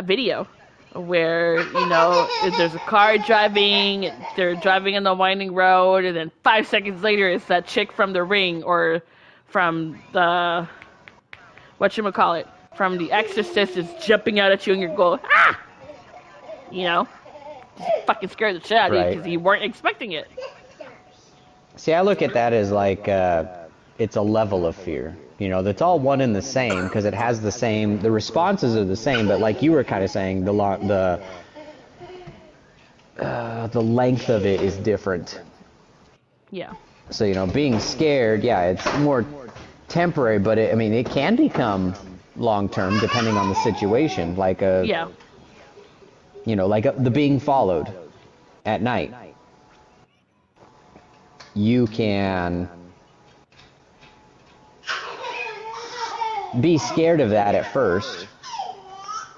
video where there's a car driving, they're driving in the winding road, and then 5 seconds later it's that chick from The Ring or from the whatchamacallit, from The Exorcist is jumping out at you and you're going ah, you know, just fucking scared the shit out of you Right. because you weren't expecting it. See, I look at that as like it's a level of fear. That's all one and the same because it has the responses are the same, but like you were kind of saying, the length of it is different. Yeah. So, being scared, yeah, it's more temporary, but it can become long term depending on the situation. Like Yeah. the being followed at night. You can be scared of that at first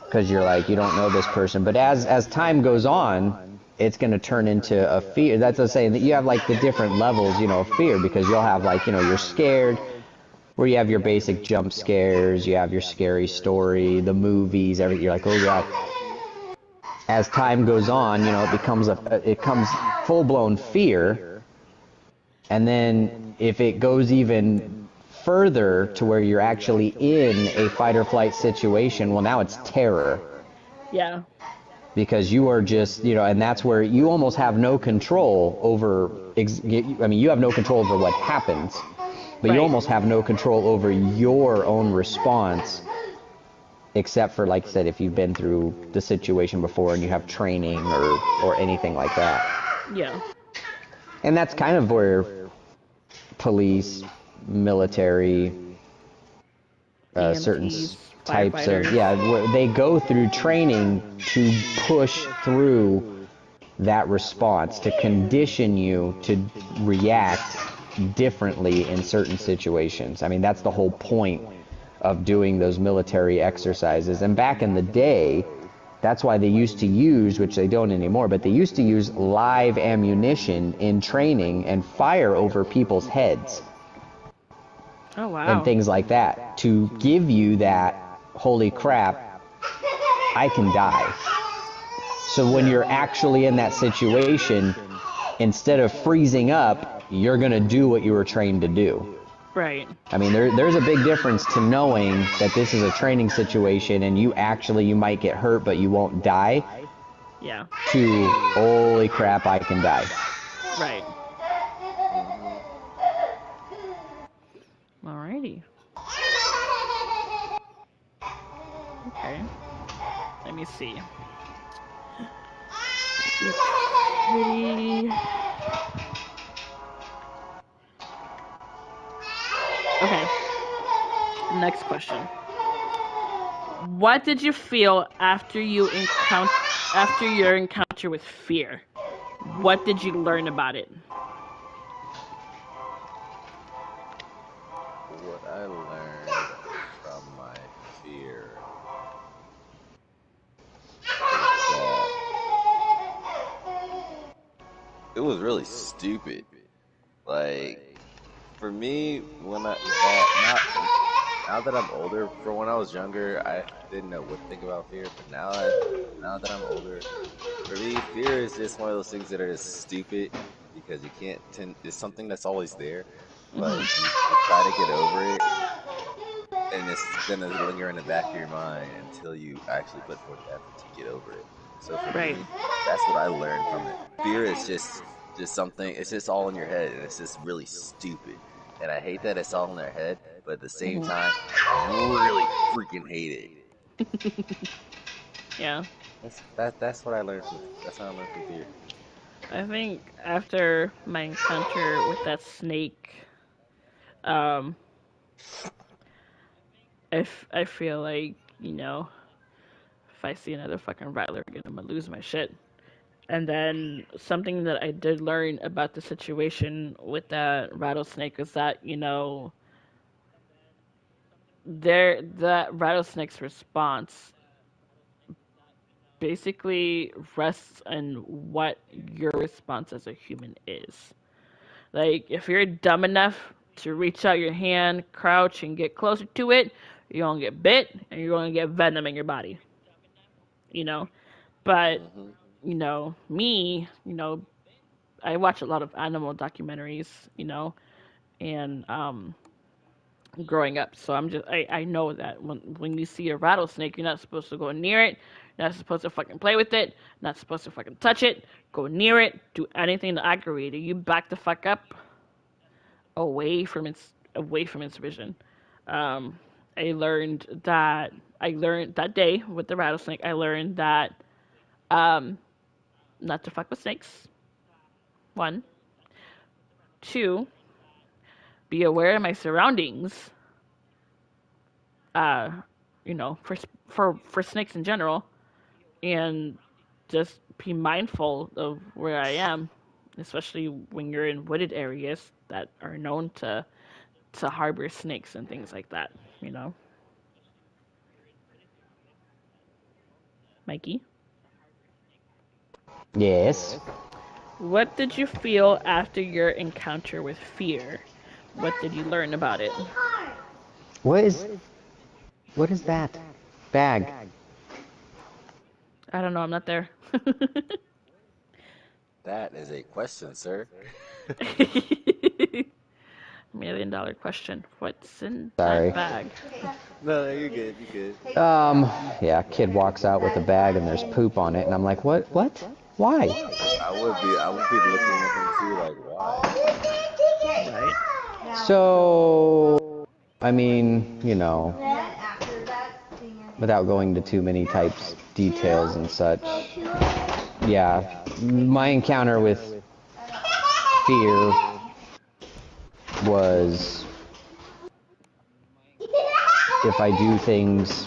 because you're like, you don't know this person, but as time goes on, it's going to turn into a fear. That's what I'm saying, that you have like the different levels, of fear, because you'll have like, you're scared where you have your basic jump scares, you have your scary story, the movies, everything. You're like, oh god. As time goes on, it comes full-blown fear, and then if it goes even further to where you're actually in a fight or flight situation, well, now it's terror. Yeah. Because you are just, and that's where you almost have no control over, you have no control over what happens, but you Right. almost have no control over your own response, except for, like I said, if you've been through the situation before and you have training or anything like that. Yeah. And that's kind of where police, military, certain EMTs, types of, firefighters. where they go through training to push through that response, to condition you to react differently in certain situations. I mean, that's the whole point of doing those military exercises. And back in the day, that's why they used to use, which they don't anymore, but they used to use live ammunition in training and fire over people's heads Oh, and wow. things like that to give you that, holy crap, I can die. So when you're actually in that situation, instead of freezing up, you're going to do what you were trained to do. Right. I mean, there's a big difference to knowing that this is a training situation and you might get hurt, but you won't die, Yeah. to, holy crap, I can die. Right. Alrighty. Okay. Let me see. Pretty. Okay. Next question. What did you feel after your encounter with fear? What did you learn about it? What I learned from my fear is that it was really stupid. Like, for me, now that I'm older, for when I was younger, I didn't know what to think about fear. But now that I'm older, for me, fear is just one of those things that are just stupid because you can't tend. It's something that's always there, but you try to get over it, and it's gonna linger in the back of your mind until you actually put forth the effort to get over it. So for Right. me, that's what I learned from it. Fear is just something. It's just all in your head, and it's just really stupid. And I hate that it's all in their head, but at the same time, I really freaking hate it. Yeah. That's what I learned from. That's what I learned from fear. I think after my encounter with that snake, um, I feel like, if I see another fucking rattler again, I'm gonna lose my shit. And then something that I did learn about the situation with that rattlesnake is that, that rattlesnake's response basically rests on what your response as a human is. Like, if you're dumb enough to reach out your hand, crouch, and get closer to it, you're gonna get bit and you're gonna get venom in your body. You know? But, Hmm. me, I watch a lot of animal documentaries, and growing up. So I know that when you see a rattlesnake, you're not supposed to go near it. You're not supposed to fucking play with it. Not supposed to fucking touch it. Go near it. Do anything to aggravate it. You back the fuck up away from its vision. Um, I learned that day with the rattlesnake. I learned that um, not to fuck with snakes. One, two, be aware of my surroundings. Uh, for snakes in general, and just be mindful of where I am, especially when you're in wooded areas that are known to harbor snakes and things like that. You know, Mikey. Yes. What did you feel after your encounter with fear? What did you learn about it? What is that? Bag. I don't know. I'm not there. That is a question, sir. $1 million question. What's in that Sorry. bag? No, you're good. You're good. Yeah, kid walks out with a bag and there's poop on it, and I'm like, what? Why? I would be looking at him too, like, why? Right. So, I mean, without going into too many details and such, yeah, my encounter with fear was if I do things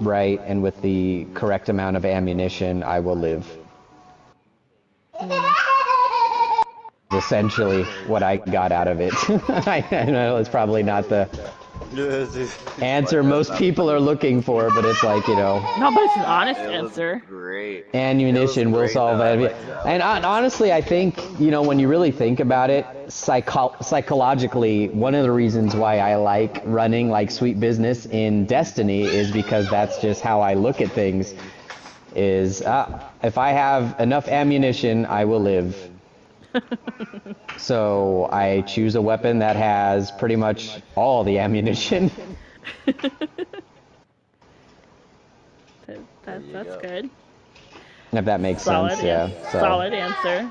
right and with the correct amount of ammunition, I will live. essentially what I got out of it. I know it's probably not the answer most people are looking for, but it's like, No, but it's an honest It was answer. great. ammunition will solve everything. And honestly, I think, when you really think about it, psychologically, one of the reasons why I like running like Sweet Business in Destiny is because that's just how I look at things. Is if I have enough ammunition, I will live. So I choose a weapon that has pretty much all the ammunition. That's good. If that makes Solid sense, yeah. So solid answer.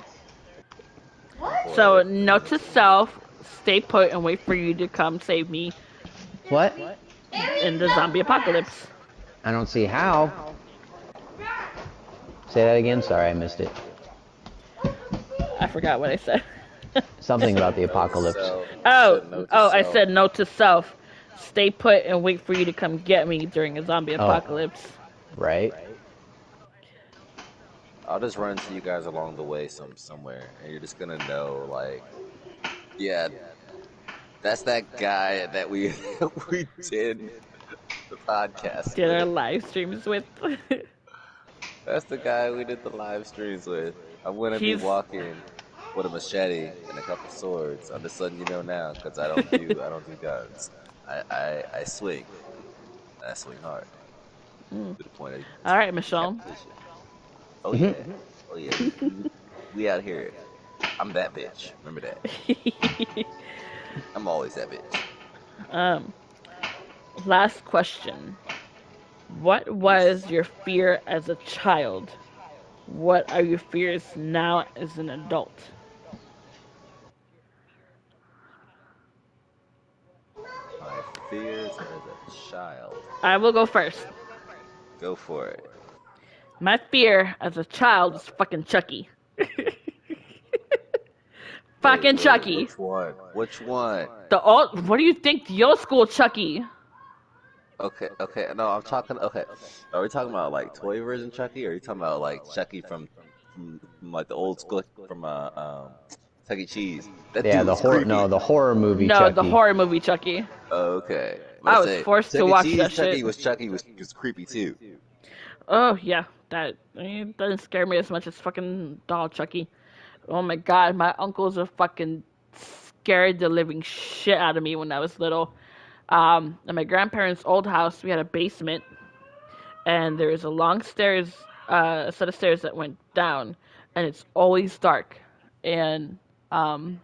What? So note to self: stay put and wait for you to come save me what? in the zombie apocalypse. I don't see how. Say that again. Sorry, I missed it. I forgot what I said. Something about the Note to apocalypse. self. You Oh, said note to I self. said note to self: stay put and wait for you to come get me during a zombie Oh. apocalypse. Right? I'll just run into you guys along the way somewhere, and you're just gonna know, like, yeah, that's that guy that we we did the podcast Did our with. live streams with. That's the guy we did the live streams with. I'm gonna be He's walking with a machete and a couple swords. I'm just letting you know now, because I don't do guns. I swing. And I swing hard to the point of all right, Michelle. decapitation. Oh yeah, oh yeah. We out here. I'm that bitch. Remember that. I'm always that bitch. um, last question. What was your fear as a child? What are your fears now as an adult? My fears as a child. I will go first. Go for it. My fear as a child is fucking Chucky. Fucking Wait, Chucky. which one? Which one? The old. What do you think? The old school Chucky. Okay. No, I'm talking. Okay, are we talking about like toy version Chucky, or are you talking about like Chucky from like the old school from Chuck E. Cheese? That Yeah, dude the was creepy. the horror movie No, the Chucky. horror movie Chucky. Okay, I let's was say forced to Chuck E. watch Cheese that Chucky shit. was creepy too. Oh yeah, that it doesn't scare me as much as fucking doll Chucky. Oh my god, my uncles are fucking scared the living shit out of me when I was little. In my grandparents' old house, we had a basement, and there was a long stairs, a set of stairs that went down, and it's always dark, and um,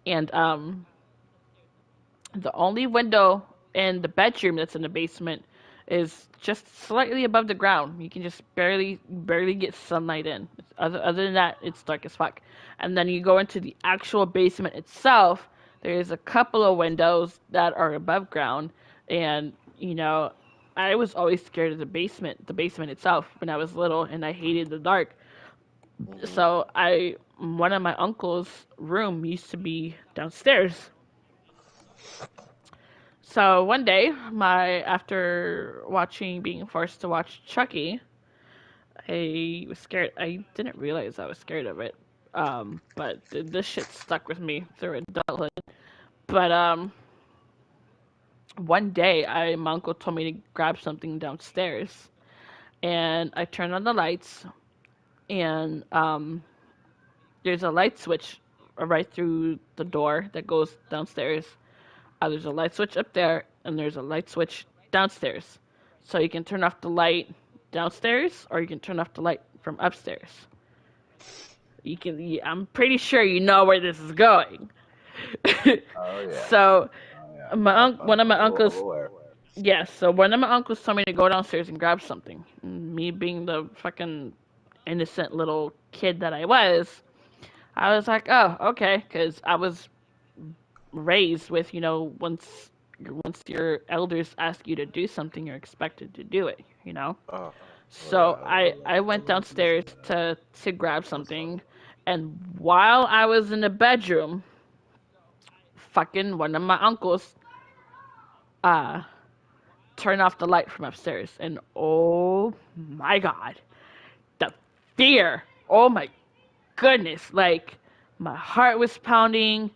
and the only window in the bedroom that's in the basement is just slightly above the ground. You can just barely get sunlight in. Other than that, it's dark as fuck. And then you go into the actual basement itself. There's a couple of windows that are above ground, and I was always scared of the basement itself when I was little, and I hated the dark. Hmm. So one of my uncle's room used to be downstairs. So one day, after being forced to watch Chucky, I was scared. I didn't realize I was scared of it. But this shit stuck with me through adulthood. But one day, my uncle told me to grab something downstairs, and I turned on the lights, and there's a light switch right through the door that goes downstairs. There's a light switch up there, and there's a light switch downstairs. So you can turn off the light downstairs, or you can turn off the light from upstairs. I'm pretty sure you know where this is going. Oh yeah. So Oh, yeah. one of my I'm uncles, aware. yes. So one of my uncles told me to go downstairs and grab something. Me being the fucking innocent little kid that I was like, oh, okay, because I was raised with, once your elders ask you to do something, you're expected to do it. Oh, So I went downstairs to grab something, and while I was in the bedroom, fucking one of my uncles uh turned off the light from upstairs, and oh my god, the fear! Oh my goodness! Like My heart was pounding.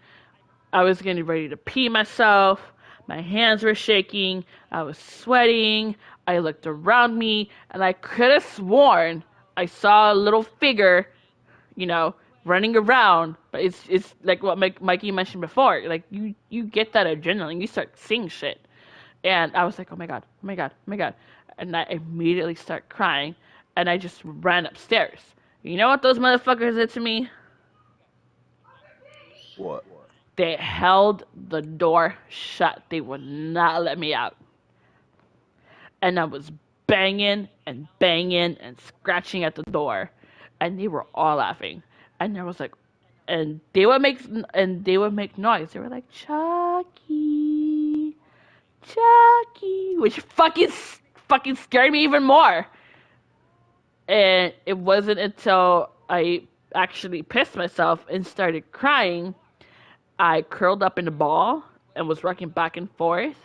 I was getting ready to pee myself. My hands were shaking. I was sweating. I looked around me, and I could have sworn I saw a little figure, you know, running around. But it's like what Mikey mentioned before. Like you get that adrenaline, you start seeing shit, and I was like, oh my god, oh my god, oh my god, and I immediately start crying, and I just ran upstairs. You know what those motherfuckers did to me? What? They held the door shut. They would not let me out. And I was banging and banging and scratching at the door. And they were all laughing. And I was like, and they would make noise. They were like, Chucky, Chucky, which fucking scared me even more. And it wasn't until I actually pissed myself and started crying, I curled up in a ball and was rocking back and forth.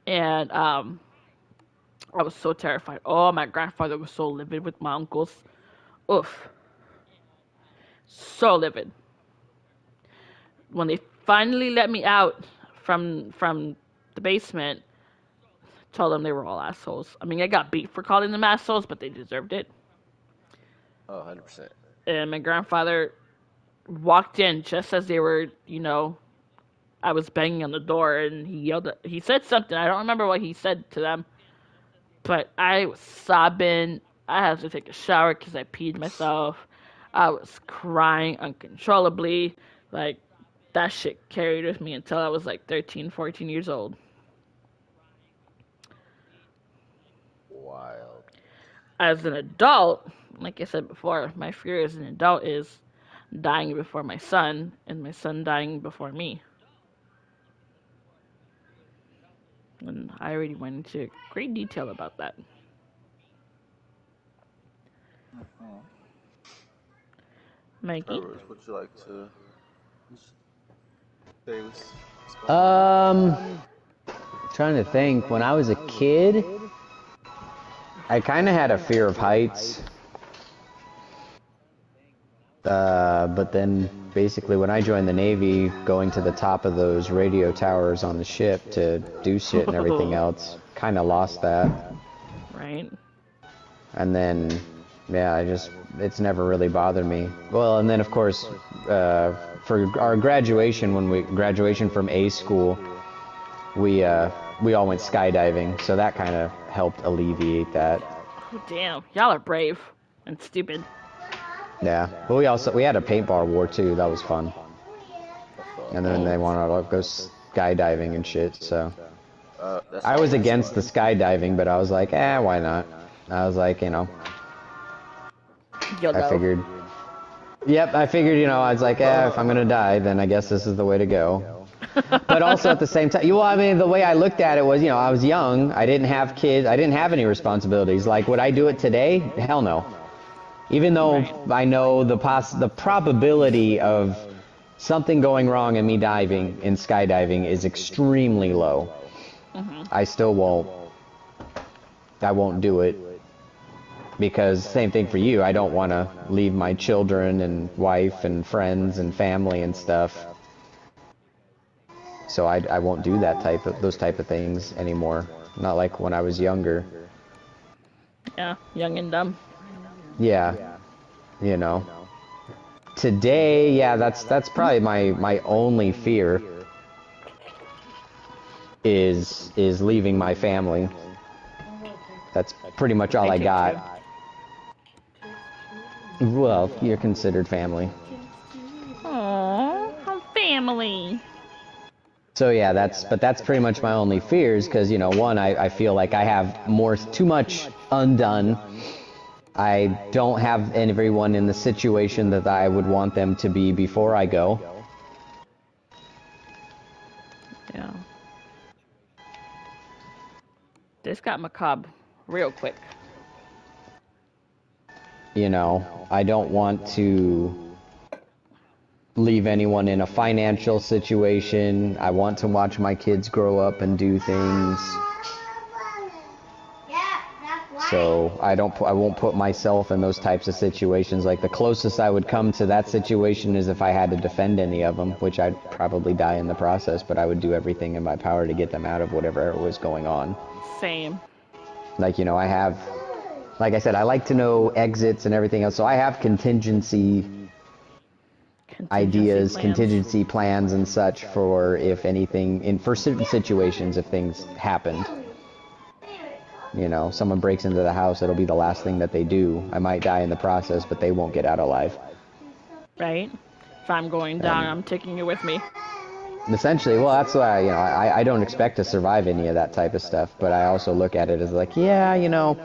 And I was so terrified. Oh, my grandfather was so livid with my uncles. Oof. So livid. When they finally let me out from the basement, told them they were all assholes. I mean, I got beat for calling them assholes, but they deserved it. Oh, 100%. And my grandfather walked in just as they were, I was banging on the door, and he said something. I don't remember what he said to them, but I was sobbing. I had to take a shower because I peed myself. I was crying uncontrollably. Like, that shit carried with me until I was like 13, 14 years old. Wild. As an adult, like I said before, my fear as an adult is dying before my son and my son dying before me. And I already went into great detail about that. Mikey? Rose, would you like to say what's going Trying to think. When I was a kid, I kind of had a fear of heights. But then basically when I joined the Navy, going to the top of those radio towers on the ship to do shit and everything else, kind of lost that. Right. And then, yeah, it's never really bothered me. Well, and then of course, for our graduation from A school, we all went skydiving, so that kind of helped alleviate that. Oh, damn. Y'all are brave and stupid. Yeah, but we had a paintball war too. That was fun. And then they wanted to go skydiving and shit. So I was against the skydiving, but I was like, why not? I was like, I figured. Yep, I figured. I was like, if I'm gonna die, then I guess this is the way to go. But also at the same time, well, I mean, the way I looked at it was, I was young. I didn't have kids. I didn't have any responsibilities. Like, would I do it today? Hell no. Even though I know the probability of something going wrong and me diving in skydiving is extremely low. Mm-hmm. I won't do it. Because same thing for you, I don't want to leave my children and wife and friends and family and stuff. So I won't do those type of things anymore. Not like when I was younger. Yeah, young and dumb. Yeah, Today, yeah, that's probably my only fear is leaving my family. That's pretty much all I got. Well, you're considered family. Aww, family. So yeah, that's pretty much my only fears, because one, I feel like I have too much undone. I don't have everyone in the situation that I would want them to be before I go. Yeah. This got macabre real quick. I don't want to leave anyone in a financial situation. I want to watch my kids grow up and do things. So I won't put myself in those types of situations. Like the closest I would come to that situation is if I had to defend any of them, which I'd probably die in the process, but I would do everything in my power to get them out of whatever was going on. Same. Like, you know, like I said, I like to know exits and everything else, so I have contingency ideas, plans. contingency plans and such for if anything, for certain situations, if things happened. You know, someone breaks into the house, it'll be the last thing that they do. I might die in the process, but they won't get out alive. Right? If I'm going down, I'm taking you with me. Essentially, well, that's why, you know, I don't expect to survive any of that type of stuff, but I also look at it as like, yeah, you know,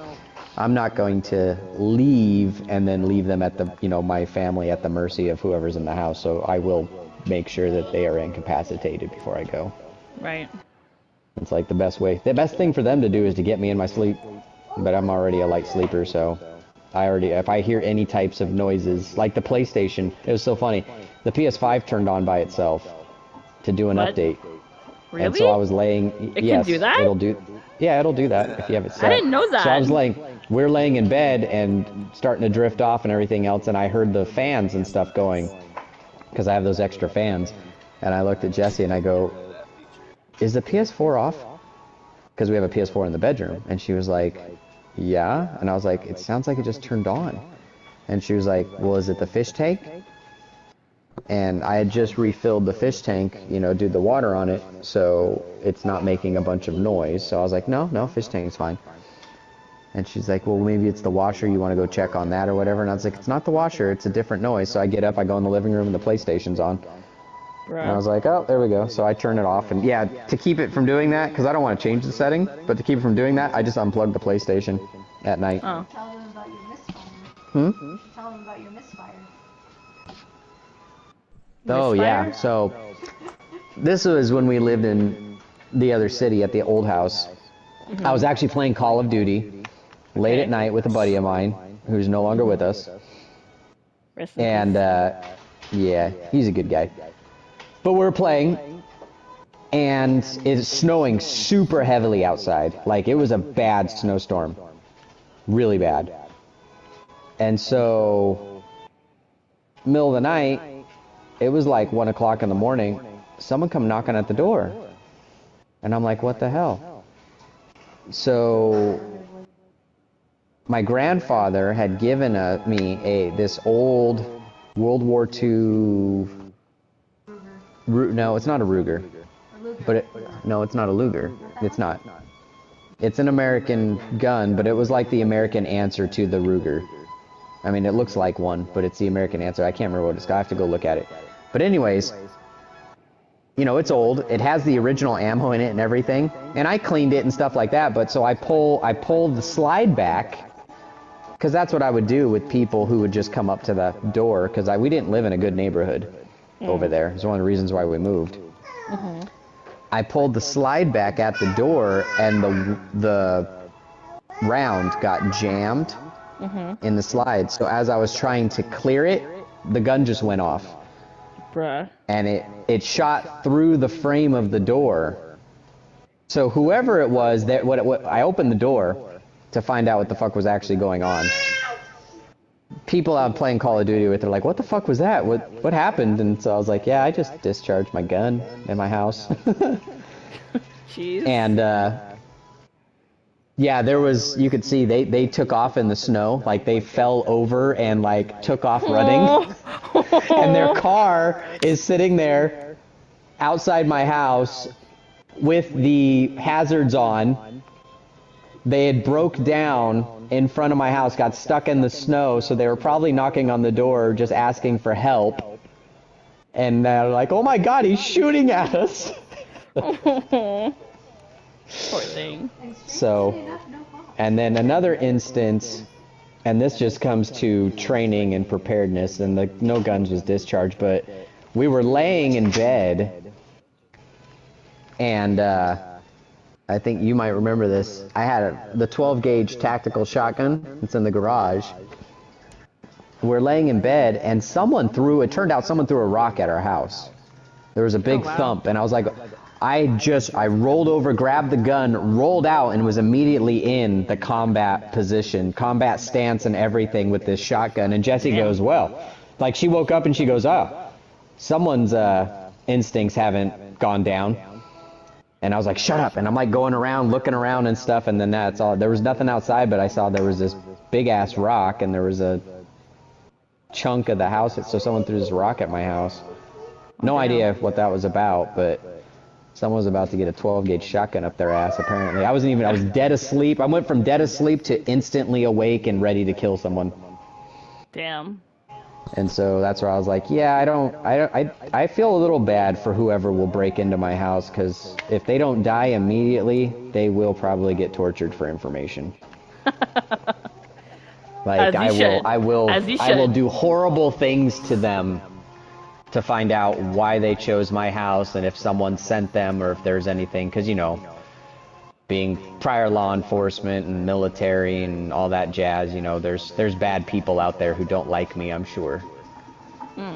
I'm not going to leave and then leave them at the, you know, my family at the mercy of whoever's in the house, so I will make sure that they are incapacitated before I go. Right. It's like the best way. The best thing for them to do is to get me in my sleep, but I'm already a light sleeper, so if I hear any types of noises, like the PlayStation, it was so funny, the PS5 turned on by itself to do an update. Really? And so I was laying. It yes, can do that? it'll do. Yeah, it'll do that if you have it set. I didn't know that. So I was we're laying in bed and starting to drift off and everything else, and I heard the fans and stuff going, because I have those extra fans. And I looked at Jessie and I go, "Is the PS4 off?" Because we have a PS4 in the bedroom. And she was like, "Yeah." And I was like, "It sounds like it just turned on." And she was like, "Well, is it the fish tank?" And I had just refilled the fish tank, you know, did the water on it, so it's not making a bunch of noise. So I was like, no, fish tank's fine. And she's like, well, maybe it's the washer, you want to go check on that or whatever. And I was like, it's not the washer, it's a different noise. So I get up, I go in the living room, and the PlayStation's on. Bruh. And I was like, oh, there we go. So I turn it off. And yeah, to keep it from doing that, because I don't want to change the setting, but to keep it from doing that, I just unplugged the PlayStation at night. Oh. Tell them about your misfire. Hmm? Tell them about your misfire. Oh, yeah. Misfire? So this was when we lived in the other city at the old house. Mm-hmm. I was actually playing Call of Duty late at night with a buddy of mine who's no longer with us. Rest in And, peace. yeah, he's a good guy. But we're playing, and it's snowing super heavily outside. Like, it was a bad snowstorm. Really bad. And so, middle of the night, it was like 1 o'clock in the morning, someone come knocking at the door. And I'm like, what the hell? So my grandfather had given me this old World War II, no, it's not a Ruger, but no, it's not a Luger. It's not. It's an American gun, but it was like the American answer to the Ruger. I mean, it looks like one, but it's the American answer. I can't remember what it's called. I have to go look at it. But anyways, you know, it's old. It has the original ammo in it and everything. And I cleaned it and stuff like that. But so I pulled the slide back, because that's what I would do with people who would just come up to the door, because we didn't live in a good neighborhood over there. It's one of the reasons why we moved. Mm-hmm. I pulled the slide back at the door, and the round got jammed in the slide. So as I was trying to clear it, the gun just went off. Bruh. And it shot through the frame of the door. So whoever it was, I opened the door to find out what the fuck was actually going on. People I'm playing Call of Duty with are like, what the fuck was that? What happened? And so I was like, yeah, I just discharged my gun in my house. Jeez. And yeah, you could see they took off in the snow, like they fell over and like took off running. And their car is sitting there outside my house with the hazards on. They had broke down in front of my house, got stuck in the snow, so they were probably knocking on the door just asking for help. And they're like, oh my god, he's shooting at us. Poor thing. So, and then another instance, and this just comes to training and preparedness, and no guns was discharged, but we were laying in bed, and I think you might remember this. I had the 12 gauge tactical shotgun. It's in the garage. We're laying in bed, and it turned out someone threw a rock at our house. There was a big thump, and I was like, I rolled over, grabbed the gun, rolled out, and was immediately in the combat position, combat stance and everything with this shotgun. And Jessie Damn. goes, well, like she woke up and she goes, oh, someone's instincts haven't gone down. And I was like, shut up. And I'm like going around, looking around and stuff. And then that's all. There was nothing outside, but I saw there was this big ass rock and there was a chunk of the house. So someone threw this rock at my house. No idea what that was about, but someone was about to get a 12 gauge shotgun up their ass, apparently. I was dead asleep. I went from dead asleep to instantly awake and ready to kill someone. Damn. And so that's where I was like, yeah, I feel a little bad for whoever will break into my house, because if they don't die immediately, they will probably get tortured for information. Like, I will do horrible things to them to find out why they chose my house and if someone sent them or if there's anything, because, you know, being prior law enforcement and military and all that jazz, you know, there's bad people out there who don't like me, I'm sure.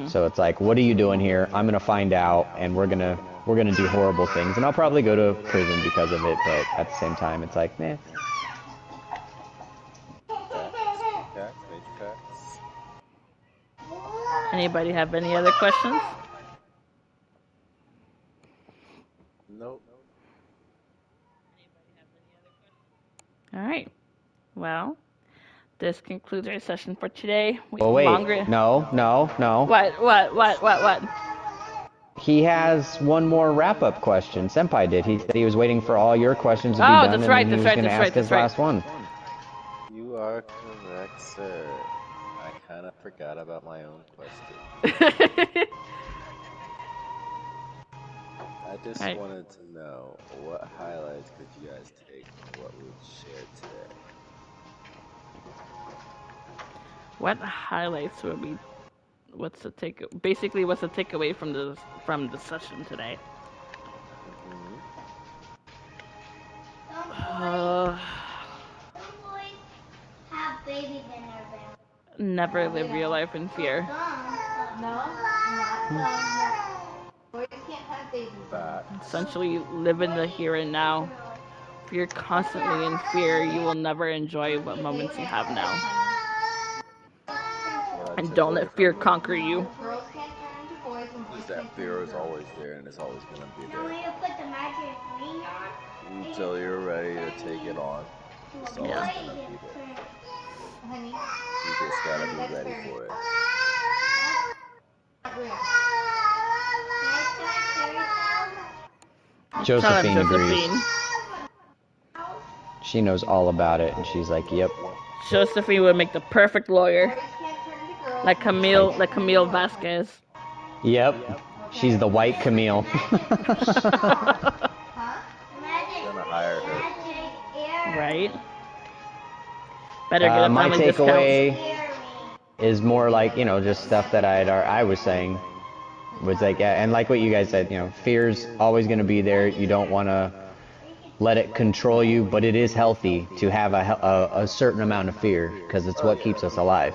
So it's like, what are you doing here? I'm gonna find out, and we're gonna do horrible things, and I'll probably go to prison because of it. But at the same time, it's like, eh. Facts, major facts. Anybody have any other questions? Nope. All right. Well, this concludes our session for today. Oh wait, Longer... no. What? He has one more wrap-up question. Senpai did. He said he was waiting for all your questions to be done, and then he was going to ask his last one. You are correct, sir. I kind of forgot about my own question. I just wanted to know, what highlights could you guys take from what we've shared today? What highlights would be? What's the takeaway from the session today? Some boys have babies in their belly. Never live your life in fear. No. Boys can't have babies. Essentially, live in the here and now. If you're constantly in fear, you will never enjoy what moments you have now. And don't let fear conquer you. Girls can't turn into boys and boys Is that fear is always there and it's always going to be Now when there. you put the magic ring on, Until you're ready to take it on, it's always Yeah. going to be there. honey. You just got to be ready for it. Josephine agrees. Josephine. She knows all about it, and she's like, yep. Josephine would make the perfect lawyer, Boys can't turn into girls. like Camille Vasquez. Yep. She's the white Camille. Huh? I'm going to hire her. Right. Better get a My family discount. takeaway is more like, you know, just stuff that I was saying. Was like, yeah, and like what you guys said, you know, fear's always going to be there. You don't want to let it control you, but it is healthy to have a certain amount of fear, because it's what keeps us alive.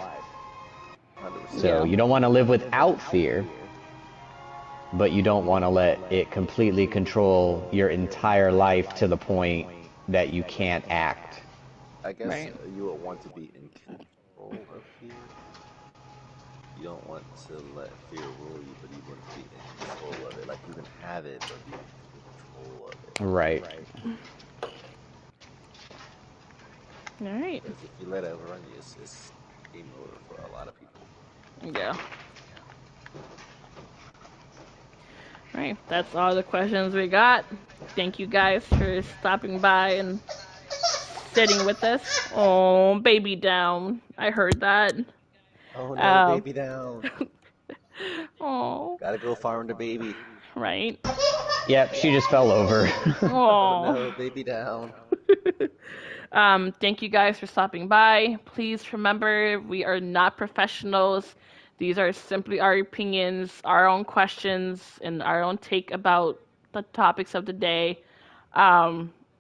100%. So you don't want to live without fear, but you don't want to let it completely control your entire life to the point that you can't act. I guess Right. you would want to be in control of fear. You don't want to let fear rule you, but you want to be in control of it. Like, you can have it, but be in control of it. Right. All right. Because if you let it overrun you, it's game over for a lot of people. Yeah. All right. That's all the questions we got. Thank you guys for stopping by and sitting with us. Oh, baby down. I heard that. Oh no, baby down. Oh, Gotta go farm the baby. right. Yep, she just fell over. Oh no, baby down. Thank you guys for stopping by. Please remember, we are not professionals. These are simply our opinions, our own questions, and our own take about the topics of the day.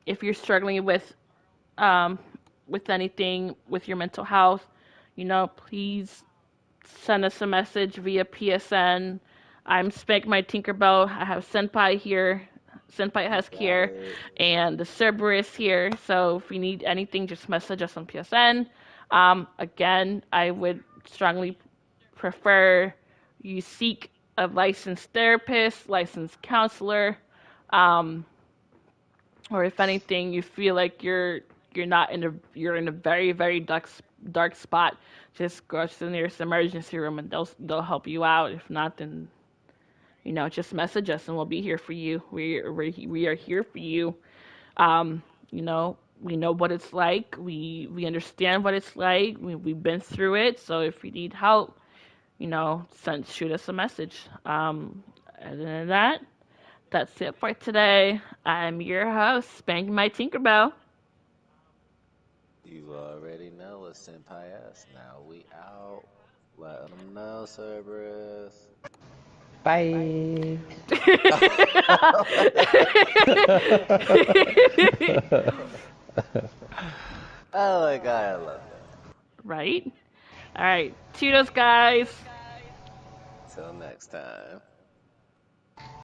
If you're struggling with anything with your mental health, you know, please send us a message via PSN. I'm Spank my Tinkerbell. I have Senpai here. Senpai You Husk got here, it. and the Cerberus here. So if you need anything, just message us on PSN. Again, I would strongly prefer you seek a licensed therapist, licensed counselor, um, or if anything, you feel like you're not in a you're in a very dark spot, just go to the nearest emergency room and they'll help you out. If not, then just message us and we'll be here for you. We are here for you. Um, we know what it's like. We understand what it's like. We've been through it. So if you need help, shoot us a message. Other than that, that's it for today. I'm your host, Spanking My Tinkerbell. You already know it's Senpai S. Now we out. Let them know, Cerberus. Bye. Oh my god, I love that. Right? All right. Toodles, guys. Till next time.